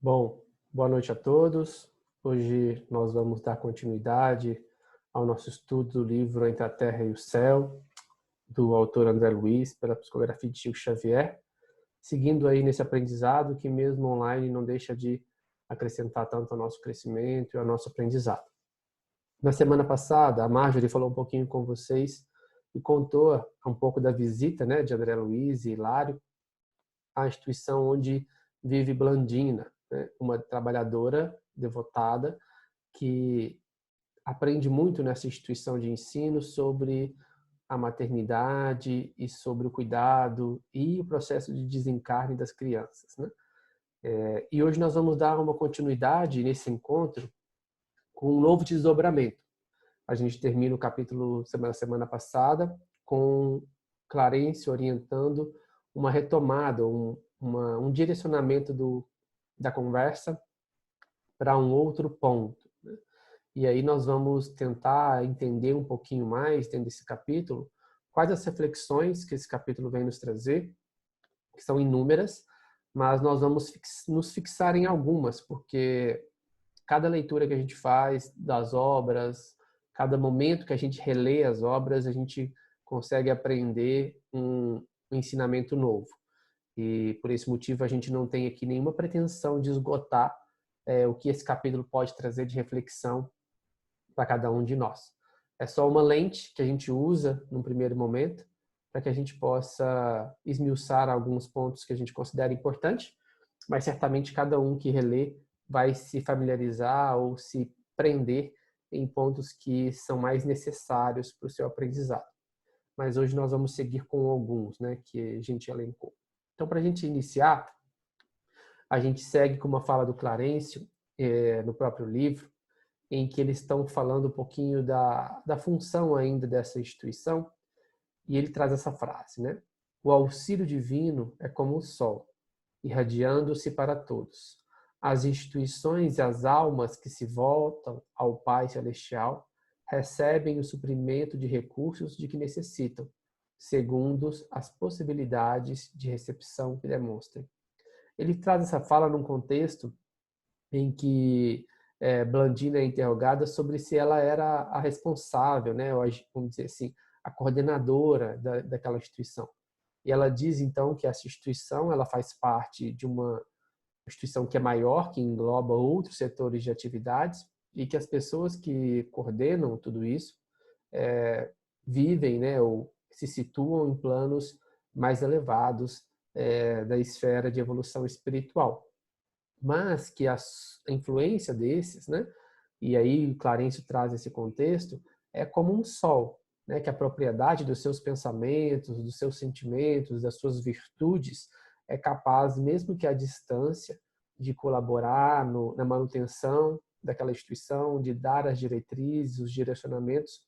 Bom, boa noite a todos. Hoje nós vamos dar continuidade ao nosso estudo do livro Entre a Terra e o Céu, do autor André Luiz, pela psicografia de Chico Xavier, seguindo aí nesse aprendizado que mesmo online não deixa de acrescentar tanto ao nosso crescimento e ao nosso aprendizado. Na semana passada, a Marjorie falou um pouquinho com vocês e contou um pouco da visita, de André Luiz e Hilário à instituição onde vive Blandina, uma trabalhadora devotada que aprende muito nessa instituição de ensino sobre a maternidade e sobre o cuidado e o processo de desencarne das crianças. E hoje nós vamos dar uma continuidade nesse encontro com um novo desdobramento. A gente termina o capítulo semana passada com Clarencio orientando uma retomada, um direcionamento da conversa para um outro ponto. E aí nós vamos tentar entender um pouquinho mais, dentro desse capítulo, quais as reflexões que esse capítulo vem nos trazer, que são inúmeras, mas nós vamos nos fixar em algumas, porque cada leitura que a gente faz das obras, cada momento que a gente relê as obras, a gente consegue aprender um ensinamento novo. E por esse motivo a gente não tem aqui nenhuma pretensão de esgotar o que esse capítulo pode trazer de reflexão para cada um de nós. É só uma lente que a gente usa num primeiro momento para que a gente possa esmiuçar alguns pontos que a gente considera importantes, mas certamente cada um que relê vai se familiarizar ou se prender em pontos que são mais necessários para o seu aprendizado. Mas hoje nós vamos seguir com alguns, que a gente elencou. Então, para a gente iniciar, a gente segue com uma fala do Clarencio, no próprio livro, em que eles estão falando um pouquinho da função ainda dessa instituição, e ele traz essa frase, O auxílio divino é como o sol, irradiando-se para todos. As instituições e as almas que se voltam ao Pai Celestial recebem o suprimento de recursos de que necessitam, segundo as possibilidades de recepção que demonstrem. Ele traz essa fala num contexto em que Blandina é interrogada sobre se ela era a responsável, vamos dizer assim, a coordenadora daquela instituição. E ela diz, então, que essa instituição ela faz parte de uma instituição que é maior, que engloba outros setores de atividades, e que as pessoas que coordenam tudo isso vivem, ou se situam em planos mais elevados da esfera de evolução espiritual. Mas que a influência desses, e aí Clarencio traz esse contexto, é como um sol, que a propriedade dos seus pensamentos, dos seus sentimentos, das suas virtudes é capaz, mesmo que à distância, de colaborar na manutenção daquela instituição, de dar as diretrizes, os direcionamentos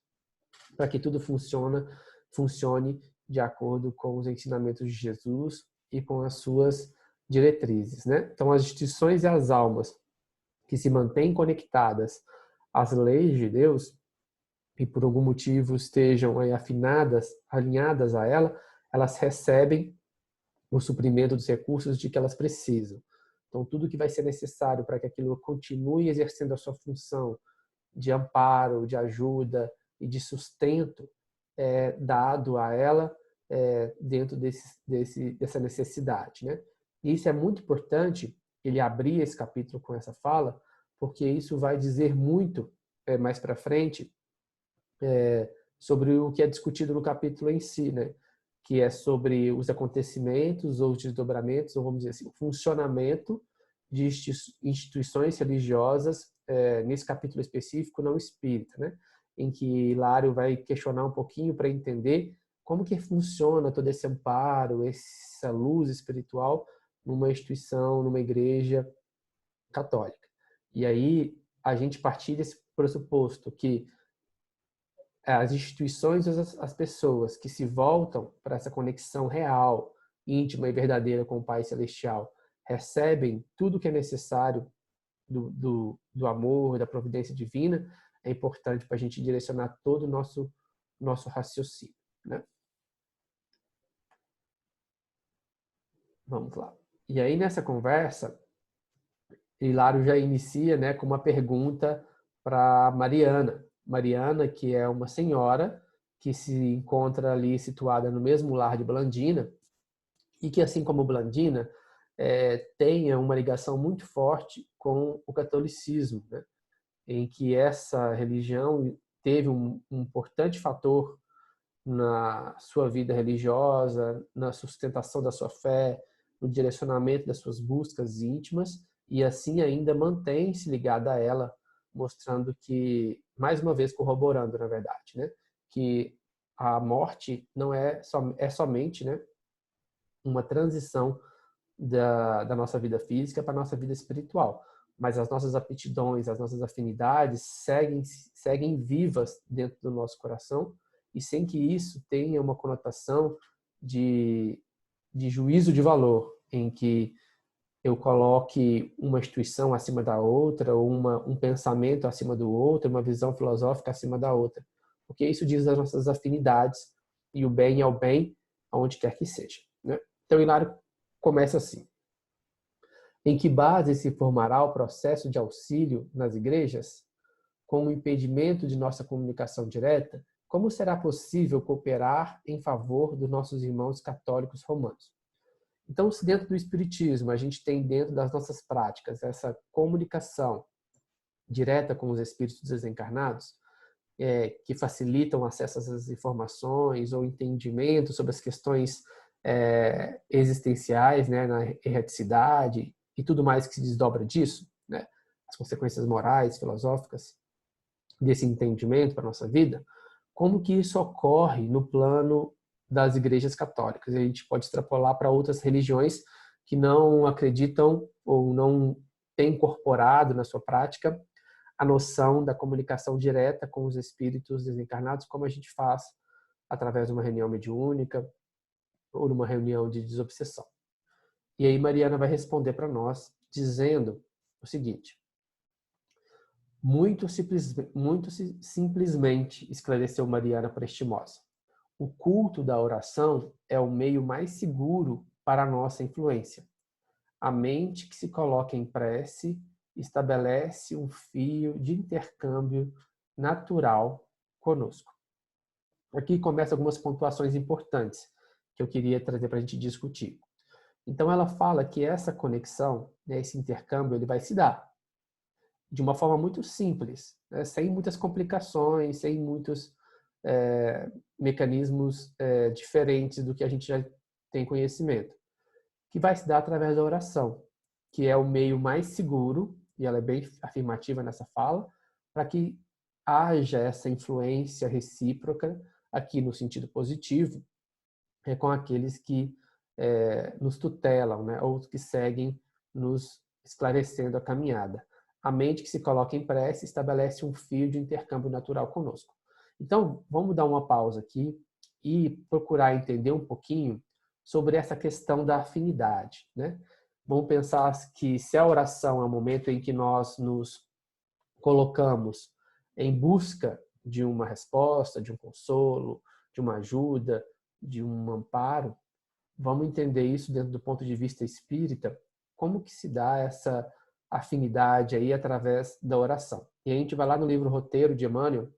para que tudo funcione de acordo com os ensinamentos de Jesus e com as suas diretrizes. Então, as instituições e as almas que se mantêm conectadas às leis de Deus e por algum motivo estejam aí alinhadas a ela, elas recebem o suprimento dos recursos de que elas precisam. Então, tudo que vai ser necessário para que aquilo continue exercendo a sua função de amparo, de ajuda e de sustento é dado a ela dentro dessa necessidade. E isso é muito importante, ele abrir esse capítulo com essa fala, porque isso vai dizer muito mais para frente sobre o que é discutido no capítulo em si, que é sobre os acontecimentos ou os desdobramentos, ou vamos dizer assim, o funcionamento de instituições religiosas, nesse capítulo específico, não espírita, em que Hilário vai questionar um pouquinho para entender como que funciona todo esse amparo, essa luz espiritual numa instituição, numa igreja católica. E aí a gente partir desse pressuposto que as instituições, as pessoas que se voltam para essa conexão real, íntima e verdadeira com o Pai Celestial, recebem tudo que é necessário do amor, da providência divina, é importante para a gente direcionar todo o nosso raciocínio. Vamos lá. E aí, nessa conversa, Hilário já inicia, né, com uma pergunta para Mariana. Mariana, que é uma senhora que se encontra ali situada no mesmo lar de Blandina e que, assim como Blandina, tenha uma ligação muito forte com o catolicismo, né, em que essa religião teve um importante fator na sua vida religiosa, na sustentação da sua fé, no direcionamento das suas buscas íntimas, e assim ainda mantém-se ligada a ela, mostrando que, mais uma vez corroborando, na verdade, né, que a morte não é somente, né, uma transição da nossa vida física para a nossa vida espiritual, mas as nossas aptidões, as nossas afinidades seguem vivas dentro do nosso coração, e sem que isso tenha uma conotação de juízo de valor, em que eu coloque uma instituição acima da outra, ou um pensamento acima do outro, uma visão filosófica acima da outra. Porque isso diz das nossas afinidades, e o bem é o bem, aonde quer que seja, né? Então, Hilário começa assim: em que base se formará o processo de auxílio nas igrejas? Com o impedimento de nossa comunicação direta, como será possível cooperar em favor dos nossos irmãos católicos romanos? Então, se dentro do Espiritismo a gente tem dentro das nossas práticas essa comunicação direta com os espíritos desencarnados, que facilitam o acesso às informações ou entendimento sobre as questões existenciais, né, na erraticidade e tudo mais que se desdobra disso, né, as consequências morais, filosóficas desse entendimento para a nossa vida, como que isso ocorre no plano das igrejas católicas? A gente pode extrapolar para outras religiões que não acreditam ou não têm incorporado na sua prática a noção da comunicação direta com os espíritos desencarnados, como a gente faz através de uma reunião mediúnica ou numa reunião de desobsessão. E aí Mariana vai responder para nós dizendo o seguinte: muito simplesmente, esclareceu Mariana Prestimosa, o culto da oração é o meio mais seguro para a nossa influência. A mente que se coloca em prece estabelece um fio de intercâmbio natural conosco. Aqui começam algumas pontuações importantes que eu queria trazer para a gente discutir. Então, ela fala que essa conexão, né, esse intercâmbio, ele vai se dar de uma forma muito simples, né, sem muitas complicações, sem muitos mecanismos diferentes do que a gente já tem conhecimento, que vai se dar através da oração, que é o meio mais seguro, e ela é bem afirmativa nessa fala, para que haja essa influência recíproca, aqui no sentido positivo, com aqueles que nos tutelam, né, ou que seguem nos esclarecendo a caminhada. A mente que se coloca em prece estabelece um fio de intercâmbio natural conosco. Então, vamos dar uma pausa aqui e procurar entender um pouquinho sobre essa questão da afinidade, né? Vamos pensar que se a oração é o momento em que nós nos colocamos em busca de uma resposta, de um consolo, de uma ajuda, de um amparo, vamos entender isso dentro do ponto de vista espírita, como que se dá essa afinidade aí através da oração. E a gente vai lá no livro Roteiro de Emmanuel,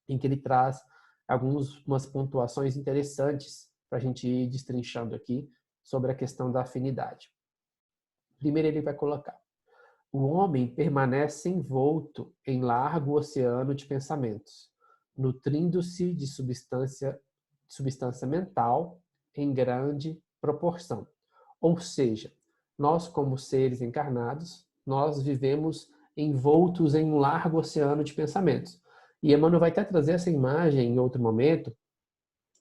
em que ele traz algumas pontuações interessantes para a gente ir destrinchando aqui sobre a questão da afinidade. Primeiro ele vai colocar: o homem permanece envolto em largo oceano de pensamentos, nutrindo-se de substância mental em grande proporção. Ou seja, nós como seres encarnados, nós vivemos envoltos em um largo oceano de pensamentos. E Emmanuel vai até trazer essa imagem em outro momento,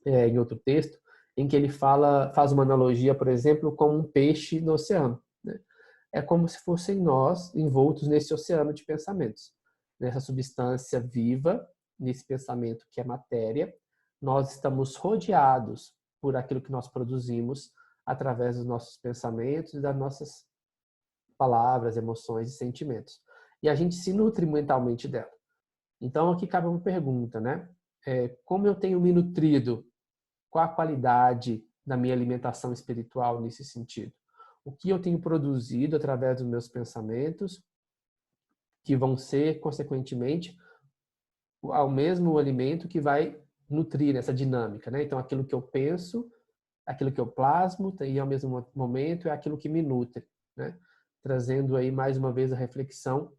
em outro texto, em que ele faz uma analogia, por exemplo, com um peixe no oceano, né? É como se fossem nós envoltos nesse oceano de pensamentos, nessa substância viva, nesse pensamento que é matéria. Nós estamos rodeados por aquilo que nós produzimos através dos nossos pensamentos e das nossas palavras, emoções e sentimentos. E a gente se nutre mentalmente dela. Então, aqui cabe uma pergunta, né? Como eu tenho me nutrido? Qual a qualidade da minha alimentação espiritual nesse sentido? o que eu tenho produzido através dos meus pensamentos, que vão ser, consequentemente, ao mesmo alimento que vai nutrir essa dinâmica, né? Então, aquilo que eu penso, aquilo que eu plasmo, e ao mesmo momento é aquilo que me nutre, né? Trazendo aí mais uma vez a reflexão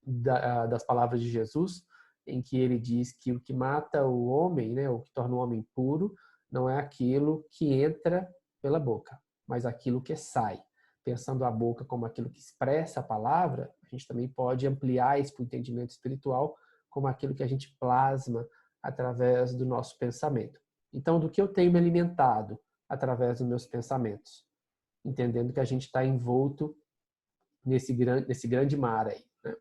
das palavras de Jesus, em que ele diz que o que mata o homem, né, o que torna o homem puro, não é aquilo que entra pela boca, mas aquilo que sai. Pensando a boca como aquilo que expressa a palavra, a gente também pode ampliar isso para o entendimento espiritual como aquilo que a gente plasma através do nosso pensamento. Então, do que eu tenho me alimentado através dos meus pensamentos? Entendendo que a gente está envolto nesse grande mar aí. Né?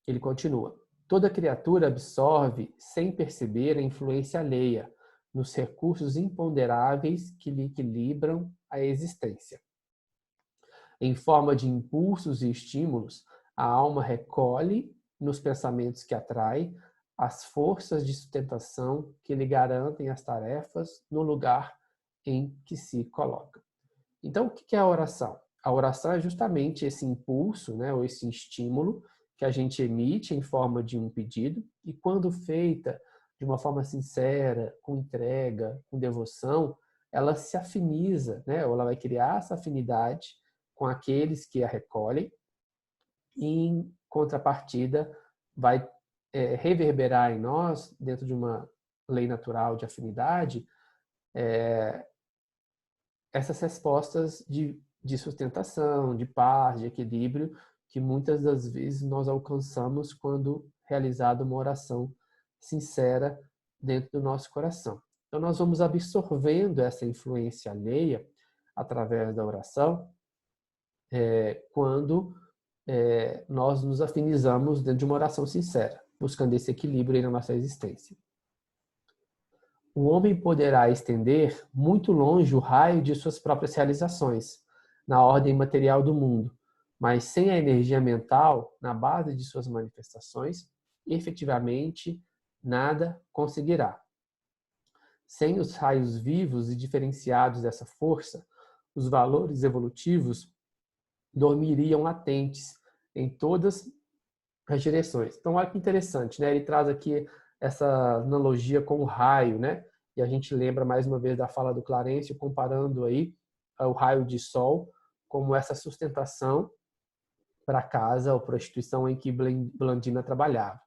Ele continua. Toda criatura absorve, sem perceber, a influência alheia nos recursos imponderáveis que lhe equilibram a existência. Em forma de impulsos e estímulos, a alma recolhe, nos pensamentos que atrai, as forças de sustentação que lhe garantem as tarefas no lugar em que se coloca. Então, o que é a oração? A oração é justamente esse impulso, né, ou esse estímulo que a gente emite em forma de um pedido e, quando feita de uma forma sincera, com entrega, com devoção, ela se afiniza, né, ou ela vai criar essa afinidade com aqueles que a recolhem e, em contrapartida, vai reverberar em nós, dentro de uma lei natural de afinidade, essas respostas de sustentação, de paz, de equilíbrio, que muitas das vezes nós alcançamos quando realizada uma oração sincera dentro do nosso coração. Então, nós vamos absorvendo essa influência alheia através da oração, quando nós nos afinizamos dentro de uma oração sincera, buscando esse equilíbrio aí na nossa existência. O homem poderá estender muito longe o raio de suas próprias realizações, na ordem material do mundo, mas sem a energia mental, na base de suas manifestações, efetivamente nada conseguirá. Sem os raios vivos e diferenciados dessa força, os valores evolutivos dormiriam latentes em todas as direções. Então, olha que interessante, né? Ele traz aqui essa analogia com o raio, né? E a gente lembra mais uma vez da fala do Clarencio, comparando aí o raio de sol como essa sustentação para a casa ou prostituição em que Blandina trabalhava.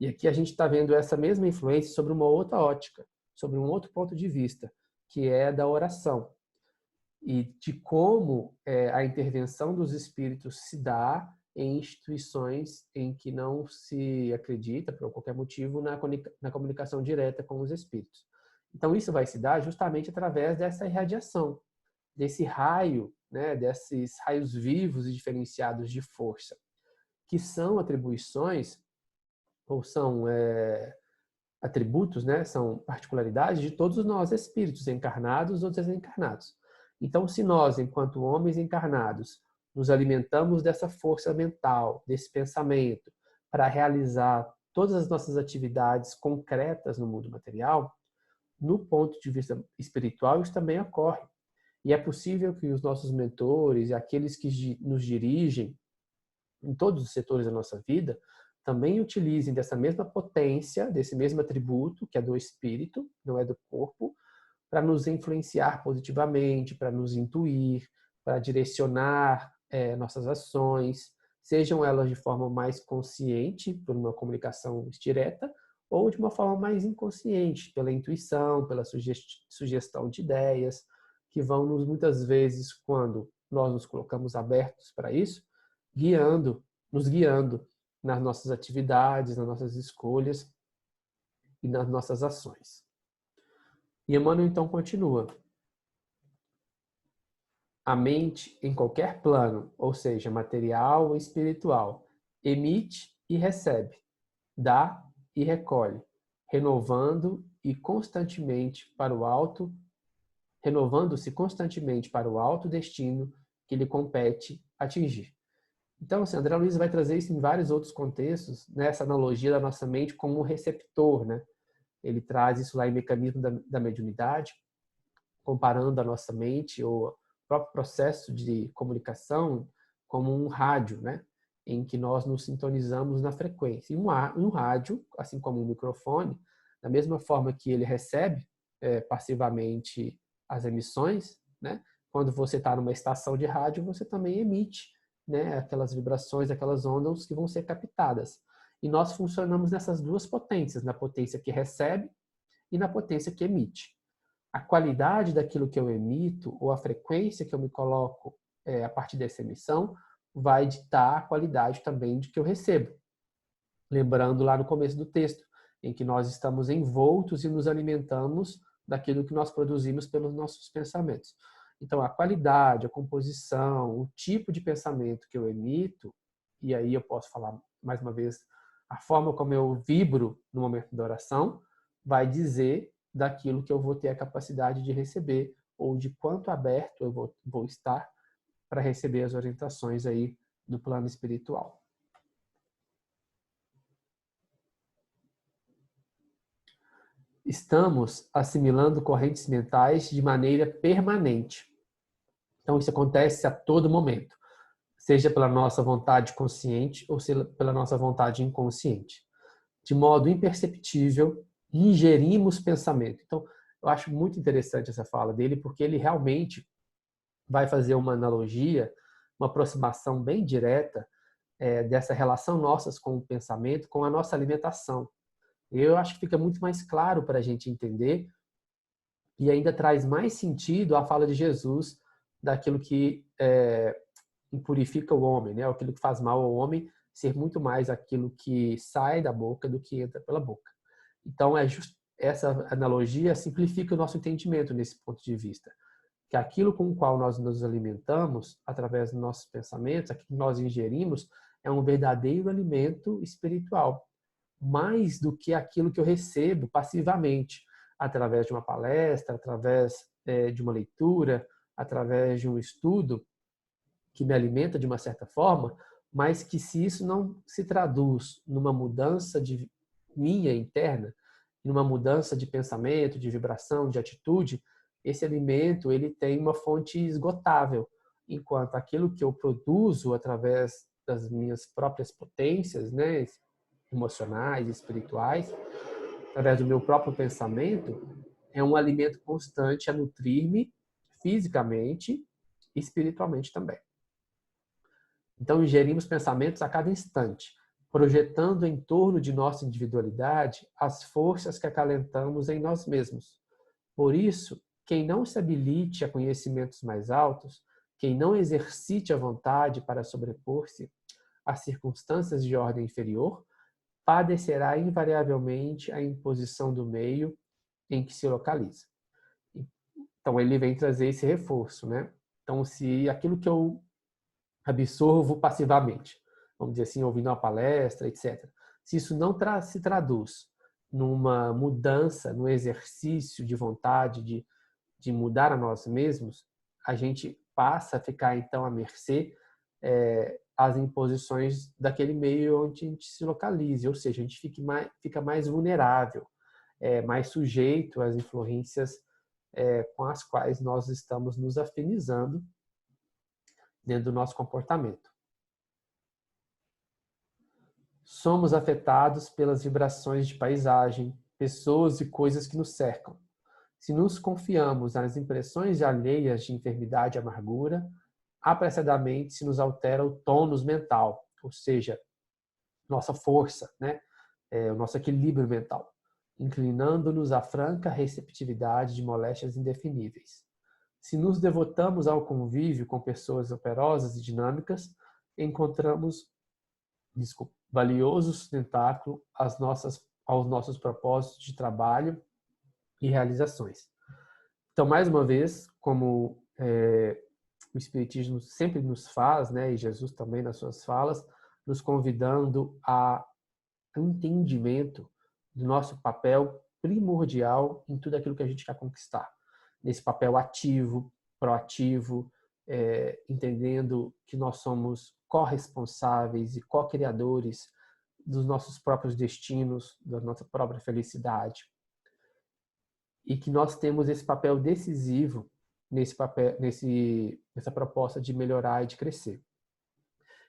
E aqui a gente está vendo essa mesma influência sobre uma outra ótica, sobre um outro ponto de vista, que é da oração. E de como a intervenção dos espíritos se dá em instituições em que não se acredita, por qualquer motivo, na comunicação direta com os espíritos. Então, isso vai se dar justamente através dessa irradiação, desse raio, né, desses raios vivos e diferenciados de força, que são atribuições, ou são atributos, né, são particularidades de todos nós espíritos, encarnados ou desencarnados. Então, se nós, enquanto homens encarnados, nos alimentamos dessa força mental, desse pensamento, para realizar todas as nossas atividades concretas no mundo material, no ponto de vista espiritual, isso também ocorre. E é possível que os nossos mentores e aqueles que nos dirigem em todos os setores da nossa vida também utilizem dessa mesma potência, desse mesmo atributo, que é do espírito, não é do corpo, para nos influenciar positivamente, para nos intuir, para direcionar nossas ações, sejam elas de forma mais consciente, por uma comunicação direta, ou de uma forma mais inconsciente, pela intuição, pela sugestão de ideias, que vão nos, muitas vezes, quando nós nos colocamos abertos para isso, nos guiando nas nossas atividades, nas nossas escolhas e nas nossas ações. E Emmanuel então continua. A mente, em qualquer plano, ou seja, material ou espiritual, emite e recebe, dá e recolhe, renovando-se constantemente para o alto destino que lhe compete atingir. Então, assim, André Luiz vai trazer isso em vários outros contextos, né? Essa analogia da nossa mente como um receptor, né? Ele traz isso lá em Mecanismo da Mediunidade, comparando a nossa mente ou o próprio processo de comunicação como um rádio, né? Em que nós nos sintonizamos na frequência. E um rádio, assim como um microfone, da mesma forma que ele recebe passivamente as emissões, né? Quando você está numa estação de rádio, você também emite, né, aquelas vibrações, aquelas ondas que vão ser captadas. E nós funcionamos nessas duas potências, na potência que recebe e na potência que emite. A qualidade daquilo que eu emito, ou a frequência que eu me coloco a partir dessa emissão, vai ditar a qualidade também de que eu recebo. Lembrando lá no começo do texto, em que nós estamos envoltos e nos alimentamos daquilo que nós produzimos pelos nossos pensamentos. Então, a qualidade, a composição, o tipo de pensamento que eu emito, e aí eu posso falar mais uma vez, a forma como eu vibro no momento da oração, vai dizer daquilo que eu vou ter a capacidade de receber, ou de quanto aberto eu vou estar para receber as orientações aí do plano espiritual. Estamos assimilando correntes mentais de maneira permanente. Então, isso acontece a todo momento, seja pela nossa vontade consciente ou seja pela nossa vontade inconsciente. De modo imperceptível, ingerimos pensamento. Então, eu acho muito interessante essa fala dele, porque ele realmente vai fazer uma analogia, uma aproximação bem direta dessa relação nossas com o pensamento, com a nossa alimentação. Eu acho que fica muito mais claro para a gente entender e ainda traz mais sentido a fala de Jesus daquilo que impurifica o homem, né? Aquilo que faz mal ao homem ser muito mais aquilo que sai da boca do que entra pela boca. Então, essa analogia simplifica o nosso entendimento nesse ponto de vista. Que aquilo com o qual nós nos alimentamos, através dos nossos pensamentos, aquilo que nós ingerimos, é um verdadeiro alimento espiritual. Mais do que aquilo que eu recebo passivamente, através de uma palestra, através de uma leitura, através de um estudo, que me alimenta de uma certa forma, mas que se isso não se traduz numa mudança de minha interna, numa mudança de pensamento, de vibração, de atitude, esse alimento ele tem uma fonte esgotável, enquanto aquilo que eu produzo através das minhas próprias potências, né, emocionais, espirituais, através do meu próprio pensamento, é um alimento constante a nutrir-me fisicamente e espiritualmente também. Então, ingerimos pensamentos a cada instante, projetando em torno de nossa individualidade as forças que acalentamos em nós mesmos. Por isso, quem não se habilite a conhecimentos mais altos, quem não exercite a vontade para sobrepor-se às circunstâncias de ordem inferior, padecerá invariavelmente a imposição do meio em que se localiza. Então, ele vem trazer esse reforço, né? Então, se aquilo que eu absorvo passivamente, vamos dizer assim, ouvindo uma palestra, etc. Se isso não se traduz numa mudança, num exercício de vontade de mudar a nós mesmos, a gente passa a ficar, então, à mercê às imposições daquele meio onde a gente se localize, ou seja, a gente fica mais vulnerável, mais sujeito às influências com as quais nós estamos nos afinizando dentro do nosso comportamento. Somos afetados pelas vibrações de paisagem, pessoas e coisas que nos cercam. Se nos confiamos nas impressões alheias de enfermidade e amargura, apressadamente se nos altera o tônus mental, ou seja, nossa força, né? O nosso equilíbrio mental, inclinando-nos à franca receptividade de moléstias indefiníveis. Se nos devotamos ao convívio com pessoas operosas e dinâmicas, encontramos valioso sustentáculo aos nossos propósitos de trabalho e realizações. Então, mais uma vez, como o Espiritismo sempre nos faz, né, e Jesus também nas suas falas, nos convidando a um entendimento do nosso papel primordial em tudo aquilo que a gente quer conquistar. Nesse papel ativo, proativo, entendendo que nós somos corresponsáveis e co-criadores dos nossos próprios destinos, da nossa própria felicidade. E que nós temos esse papel decisivo nesse papel, nessa proposta de melhorar e de crescer.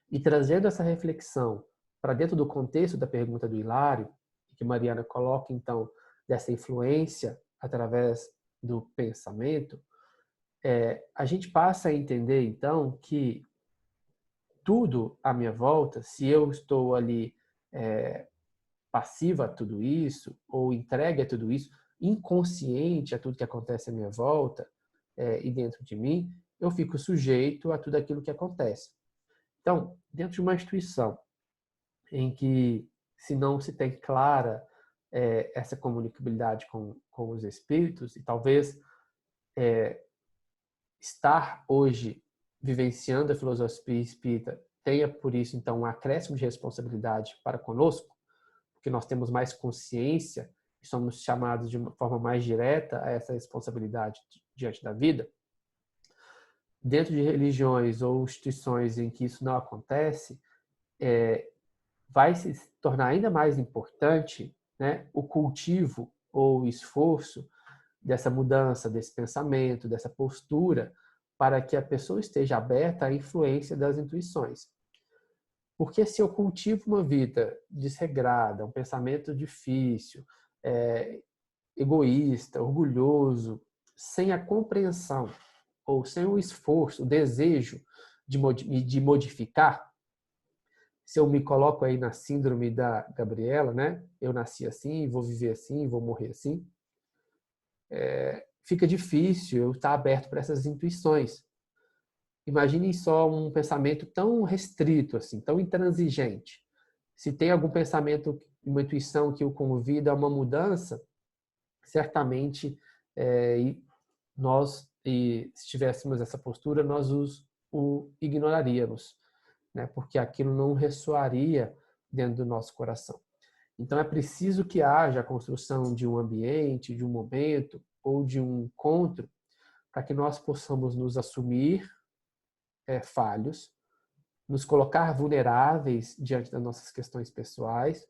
E trazendo essa reflexão para dentro do contexto da pergunta do Hilário, que Mariana coloca, então, dessa influência através do pensamento, a gente passa a entender, então, que tudo à minha volta, se eu estou ali passiva a tudo isso, ou entregue a tudo isso, inconsciente a tudo que acontece à minha volta e dentro de mim, eu fico sujeito a tudo aquilo que acontece. Então, dentro de uma instituição em que, se não se tem clara essa comunicabilidade com os espíritos, e talvez estar hoje vivenciando a filosofia espírita tenha, por isso, então, um acréscimo de responsabilidade para conosco, porque nós temos mais consciência e somos chamados de uma forma mais direta a essa responsabilidade diante da vida. Dentro de religiões ou instituições em que isso não acontece, vai se tornar ainda mais importante, né, o cultivo ou o esforço dessa mudança, desse pensamento, dessa postura, para que a pessoa esteja aberta à influência das intuições. Porque se eu cultivo uma vida desregrada, um pensamento difícil, egoísta, orgulhoso, sem a compreensão ou sem o esforço, o desejo de modificar, se eu me coloco aí na síndrome da Gabriela, né? Eu nasci assim, vou viver assim, vou morrer assim, fica difícil eu estar aberto para essas intuições. Imaginem só um pensamento tão restrito, assim, tão intransigente. Se tem algum pensamento, uma intuição que o convida a uma mudança, certamente nós, se tivéssemos essa postura, nós o ignoraríamos, né? Porque aquilo não ressoaria dentro do nosso coração. Então é preciso que haja a construção de um ambiente, de um momento ou de um encontro para que nós possamos nos assumir falhos, nos colocar vulneráveis diante das nossas questões pessoais,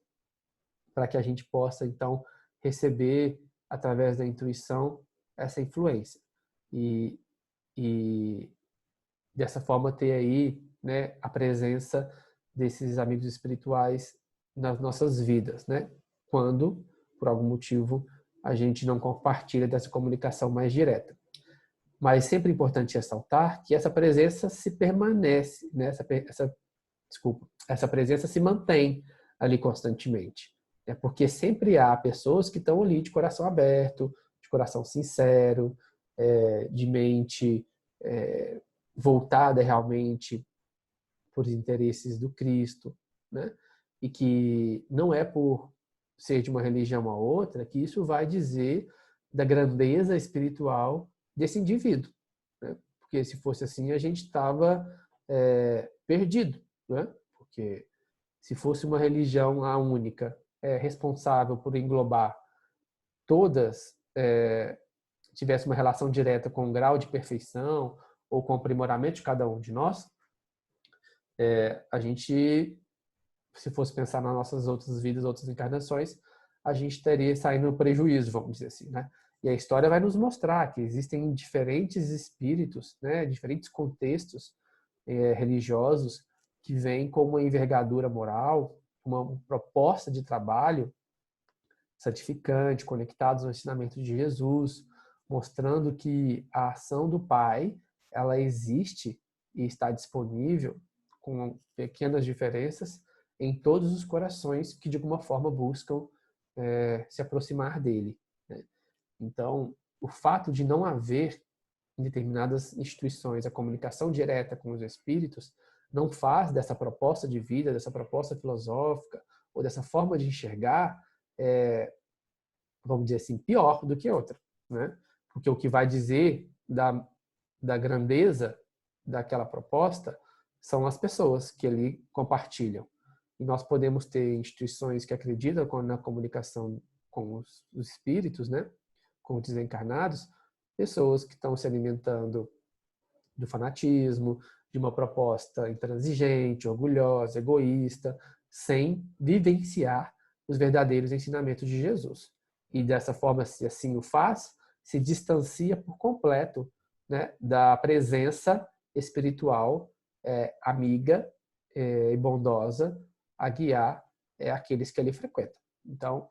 para que a gente possa, então, receber, através da intuição, essa influência. E dessa forma, ter aí, né, a presença desses amigos espirituais nas nossas vidas, né? Quando, por algum motivo, a gente não compartilha dessa comunicação mais direta. Mas sempre é importante ressaltar que essa presença se permanece, né? Essa presença se mantém ali constantemente. Porque sempre há pessoas que estão ali de coração aberto, de coração sincero, de mente voltada realmente por interesses do Cristo, né? E que não é por ser de uma religião a outra que isso vai dizer da grandeza espiritual desse indivíduo, né? Porque se fosse assim a gente estava perdido, né? Porque se fosse uma religião a única, responsável por englobar todas, tivesse uma relação direta com o grau de perfeição ou com o aprimoramento de cada um de nós, a gente, se fosse pensar nas nossas outras vidas, outras encarnações, a gente estaria saindo no prejuízo, vamos dizer assim, né? E a história vai nos mostrar que existem diferentes espíritos, né, diferentes contextos religiosos que vêm com uma envergadura moral, uma proposta de trabalho santificante, conectados ao ensinamento de Jesus, mostrando que a ação do Pai, ela existe e está disponível com pequenas diferenças em todos os corações que de alguma forma buscam se aproximar dele, né? Então, o fato de não haver em determinadas instituições a comunicação direta com os espíritos não faz dessa proposta de vida, dessa proposta filosófica ou dessa forma de enxergar, vamos dizer assim, pior do que outra, né? Porque o que vai dizer da grandeza daquela proposta são as pessoas que ali compartilham. E nós podemos ter instituições que acreditam na comunicação com os espíritos, né? Com os desencarnados, pessoas que estão se alimentando do fanatismo, de uma proposta intransigente, orgulhosa, egoísta, sem vivenciar os verdadeiros ensinamentos de Jesus. E dessa forma, se assim o faz, se distancia por completo, né, da presença espiritual amiga e bondosa a guiar aqueles que ali frequentam. Então,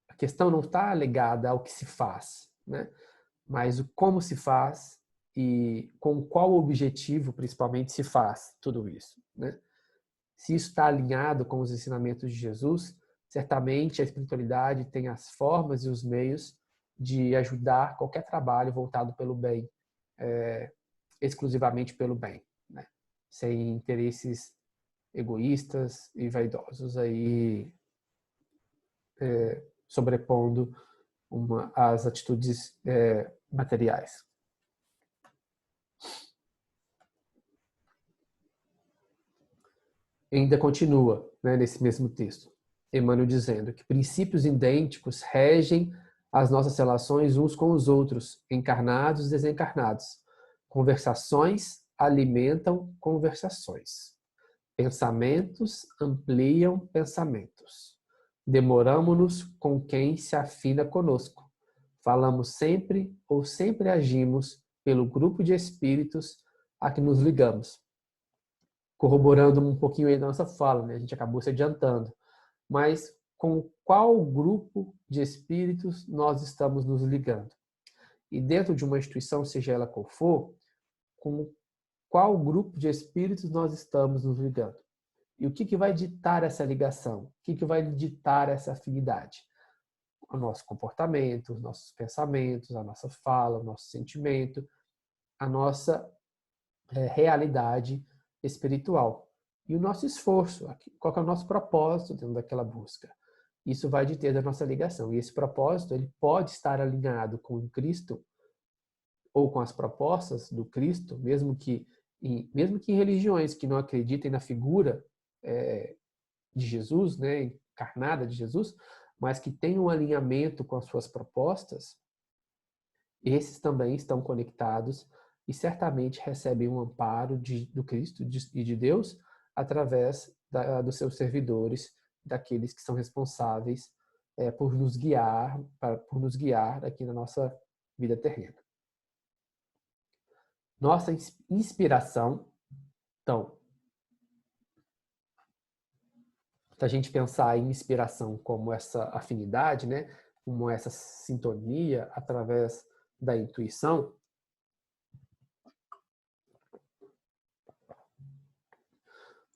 a questão não está ligada ao que se faz, né? Mas o como se faz e com qual objetivo, principalmente, se faz tudo isso, né? Se isso está alinhado com os ensinamentos de Jesus, certamente a espiritualidade tem as formas e os meios de ajudar qualquer trabalho voltado pelo bem, exclusivamente pelo bem, né? Sem interesses egoístas e vaidosos aí sobrepondo as atitudes materiais. E ainda continua, né, nesse mesmo texto, Emmanuel dizendo que princípios idênticos regem as nossas relações uns com os outros, encarnados e desencarnados. Conversações alimentam conversações. Pensamentos ampliam pensamentos. Demoramo-nos com quem se afina conosco. Falamos sempre ou sempre agimos pelo grupo de espíritos a que nos ligamos. Corroborando um pouquinho aí da nossa fala, né? A gente acabou se adiantando. Mas com qual grupo de espíritos nós estamos nos ligando? E dentro de uma instituição, seja ela qual for, com qual grupo de espíritos nós estamos nos ligando? E o que vai ditar essa ligação? O que vai ditar essa afinidade? O nosso comportamento, os nossos pensamentos, a nossa fala, o nosso sentimento, a nossa realidade espiritual. E o nosso esforço, qual é o nosso propósito dentro daquela busca. Isso vai ditar da nossa ligação. E esse propósito ele pode estar alinhado com o Cristo ou com as propostas do Cristo, mesmo que em religiões que não acreditem na figura de Jesus, né, encarnada de Jesus, mas que tenham um alinhamento com as suas propostas, esses também estão conectados e certamente recebem um amparo do Cristo e de Deus através dos seus servidores, daqueles que são responsáveis por nos guiar aqui na nossa vida terrena. Nossa inspiração, então, se a gente pensar em inspiração como essa afinidade, né, como essa sintonia através da intuição,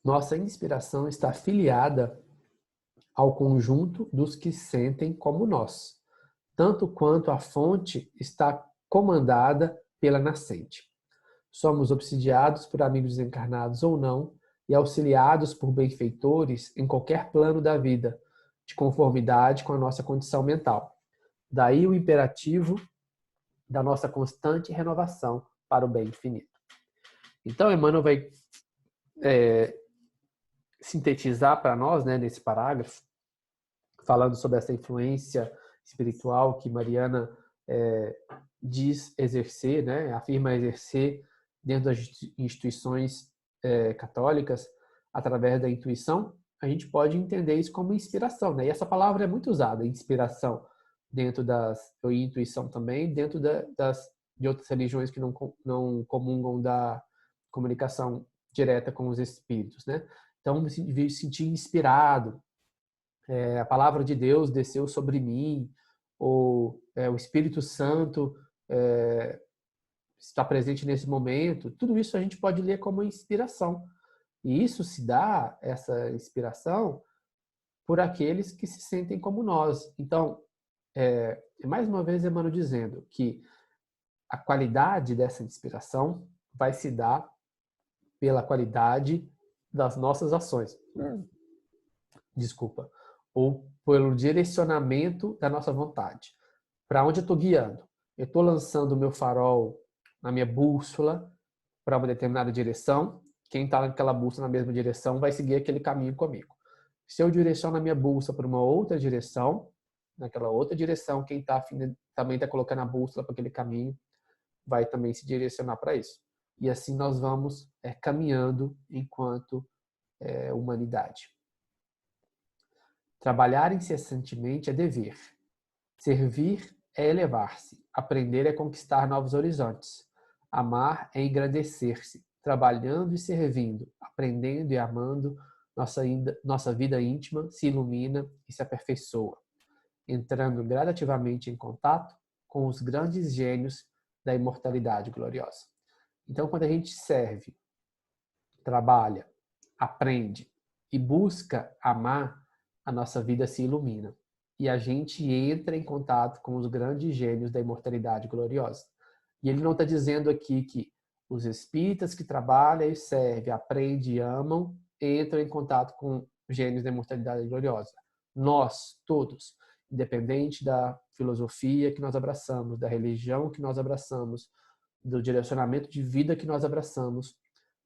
nossa inspiração está afiliada ao conjunto dos que sentem como nós, tanto quanto a fonte está comandada pela nascente. Somos obsidiados por amigos encarnados ou não e auxiliados por benfeitores em qualquer plano da vida, de conformidade com a nossa condição mental. Daí o imperativo da nossa constante renovação para o bem infinito. Então, Emmanuel vai sintetizar para nós, né, nesse parágrafo, falando sobre essa influência espiritual que Mariana diz exercer, né, afirma exercer dentro das instituições católicas através da intuição. A gente pode entender isso como inspiração, né? E essa palavra é muito usada, inspiração, dentro e intuição também, dentro de outras religiões que não comungam da comunicação direta com os espíritos, né? Então, me sentir inspirado, a palavra de Deus desceu sobre mim, ou o Espírito Santo está presente nesse momento. Tudo isso a gente pode ler como inspiração. E isso se dá, essa inspiração, por aqueles que se sentem como nós. Então, mais uma vez, Emmanuel dizendo que a qualidade dessa inspiração vai se dar pela qualidade das nossas ações. Desculpa. Ou pelo direcionamento da nossa vontade. Para onde eu estou guiando? Eu estou lançando o meu farol na minha bússola para uma determinada direção. Quem está naquela bússola na mesma direção vai seguir aquele caminho comigo. Se eu direciono a minha bússola para uma outra direção, naquela outra direção, quem também está colocando a bússola para aquele caminho vai também se direcionar para isso. E assim nós vamos caminhando enquanto humanidade. Trabalhar incessantemente é dever. Servir é elevar-se. Aprender é conquistar novos horizontes. Amar é engrandecer-se, trabalhando e servindo, aprendendo e amando, nossa vida íntima se ilumina e se aperfeiçoa, entrando gradativamente em contato com os grandes gênios da imortalidade gloriosa. Então, quando a gente serve, trabalha, aprende e busca amar, a nossa vida se ilumina e a gente entra em contato com os grandes gênios da imortalidade gloriosa. E ele não está dizendo aqui que os espíritas que trabalham e servem, aprendem e amam, entram em contato com gênios da imortalidade gloriosa. Nós, todos, independente da filosofia que nós abraçamos, da religião que nós abraçamos, do direcionamento de vida que nós abraçamos,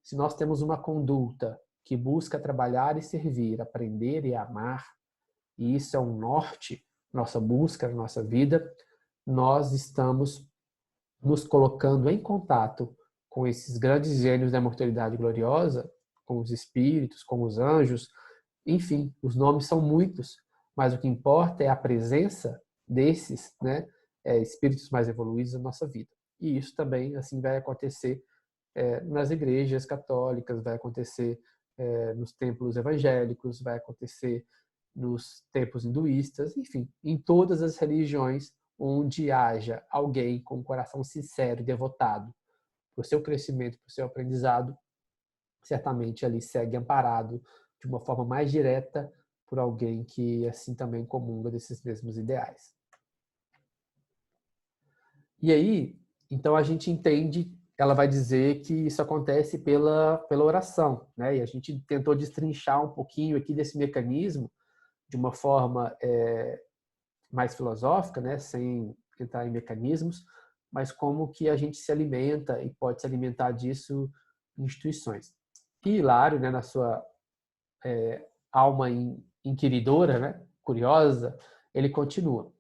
se nós temos uma conduta que busca trabalhar e servir, aprender e amar, e isso é um norte, nossa busca, nossa vida, nós estamos nos colocando em contato com esses grandes gênios da imortalidade gloriosa, com os espíritos, com os anjos, enfim, os nomes são muitos, mas o que importa é a presença desses, né, espíritos mais evoluídos na nossa vida. E isso também assim vai acontecer nas igrejas católicas, vai acontecer nos templos evangélicos, vai acontecer nos templos hinduístas, enfim, em todas as religiões onde haja alguém com um coração sincero e devotado para o seu crescimento, para o seu aprendizado, certamente ali segue amparado de uma forma mais direta por alguém que assim também comunga desses mesmos ideais. E aí, então a gente entende, ela vai dizer que isso acontece pela oração, né? E a gente tentou destrinchar um pouquinho aqui desse mecanismo de uma forma mais filosófica, né? Sem entrar em mecanismos, mas como que a gente se alimenta e pode se alimentar disso em instituições. E Hilário, né, na sua alma inquiridora, né, curiosa, ele continua.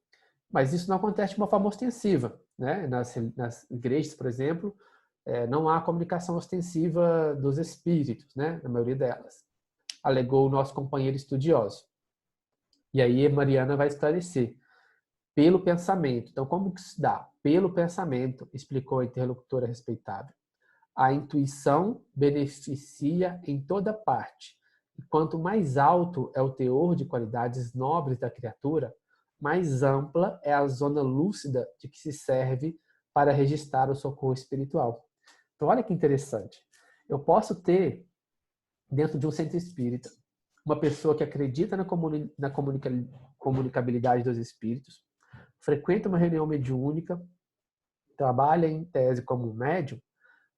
Mas isso não acontece de uma forma ostensiva, né? Nas igrejas, por exemplo, não há comunicação ostensiva dos espíritos, né? Na maioria delas, alegou o nosso companheiro estudioso. E aí Mariana vai esclarecer. Pelo pensamento. Então, como que se dá? Pelo pensamento, explicou a interlocutora respeitável. A intuição beneficia em toda parte. E quanto mais alto é o teor de qualidades nobres da criatura, mais ampla é a zona lúcida de que se serve para registrar o socorro espiritual. Então, olha que interessante. Eu posso ter, dentro de um centro espírita, uma pessoa que acredita na comunicabilidade dos espíritos, frequenta uma reunião mediúnica, trabalha em tese como um médium,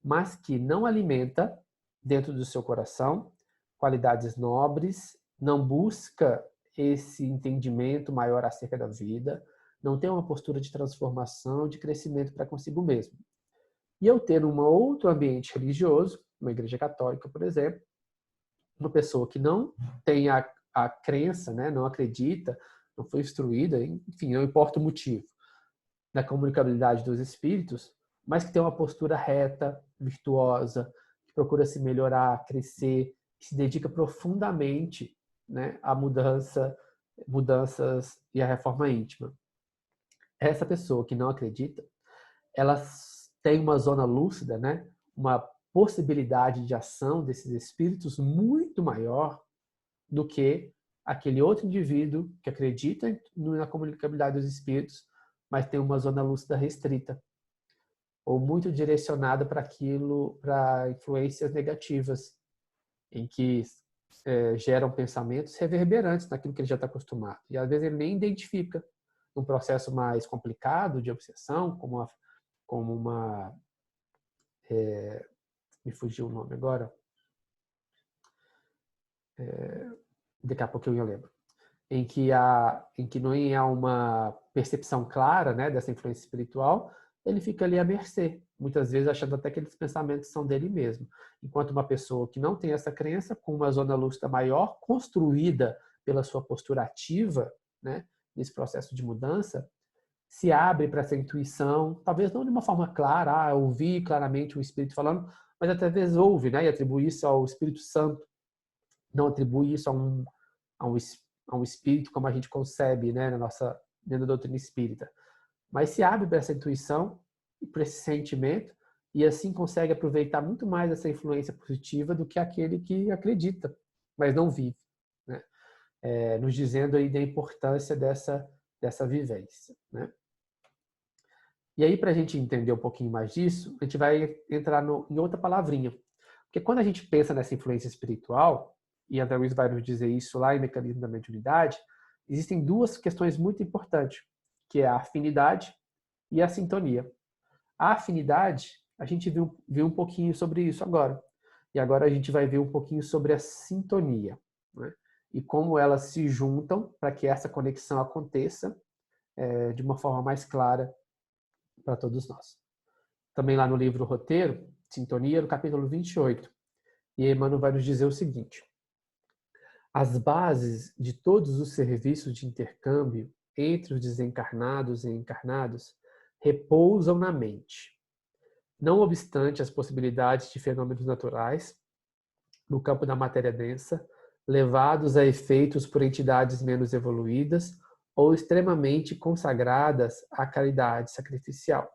mas que não alimenta dentro do seu coração qualidades nobres, não busca esse entendimento maior acerca da vida, não tem uma postura de transformação, de crescimento para consigo mesmo. E eu ter um outro ambiente religioso, uma igreja católica, por exemplo, uma pessoa que não tem a crença, né, não acredita, não foi instruída, enfim, não importa o motivo, na comunicabilidade dos espíritos, mas que tem uma postura reta, virtuosa, que procura se melhorar, crescer, que se dedica profundamente, né, à mudanças e à reforma íntima. Essa pessoa que não acredita, ela tem uma zona lúcida, né, uma possibilidade de ação desses espíritos muito maior do que aquele outro indivíduo que acredita na comunicabilidade dos espíritos, mas tem uma zona lúcida restrita ou muito direcionada para aquilo, para influências negativas, em que geram pensamentos reverberantes naquilo que ele já está acostumado. E às vezes ele nem identifica um processo mais complicado de obsessão, como uma me fugiu o nome agora, daqui a pouco eu lembro, em que não há uma percepção clara, né, dessa influência espiritual, ele fica ali à mercê, muitas vezes achando até que aqueles pensamentos são dele mesmo. Enquanto uma pessoa que não tem essa crença, com uma zona lúcida maior, construída pela sua postura ativa, né, nesse processo de mudança, se abre para essa intuição, talvez não de uma forma clara, ouvir claramente o Espírito falando, mas até às vezes ouve, né, e atribui isso ao Espírito Santo, não atribui isso a um espírito como a gente concebe, né, dentro da doutrina espírita. mas se abre para essa intuição e para esse sentimento e assim consegue aproveitar muito mais essa influência positiva do que aquele que acredita, mas não vive, né? Nos dizendo aí da importância dessa vivência, né? E aí, para a gente entender um pouquinho mais disso, a gente vai entrar em outra palavrinha. Porque quando a gente pensa nessa influência espiritual, e André Luiz vai nos dizer isso lá em Mecanismo da Mediunidade, existem duas questões muito importantes, que é a afinidade e a sintonia. A afinidade, a gente viu um pouquinho sobre isso agora. E agora a gente vai ver um pouquinho sobre a sintonia, né? E como elas se juntam para que essa conexão aconteça de uma forma mais clara para todos nós. Também lá no livro Roteiro, Sintonia, no capítulo 28. E Emmanuel vai nos dizer o seguinte: as bases de todos os serviços de intercâmbio entre os desencarnados e encarnados repousam na mente. Não obstante as possibilidades de fenômenos naturais, no campo da matéria densa, levados a efeitos por entidades menos evoluídas ou extremamente consagradas à caridade sacrificial.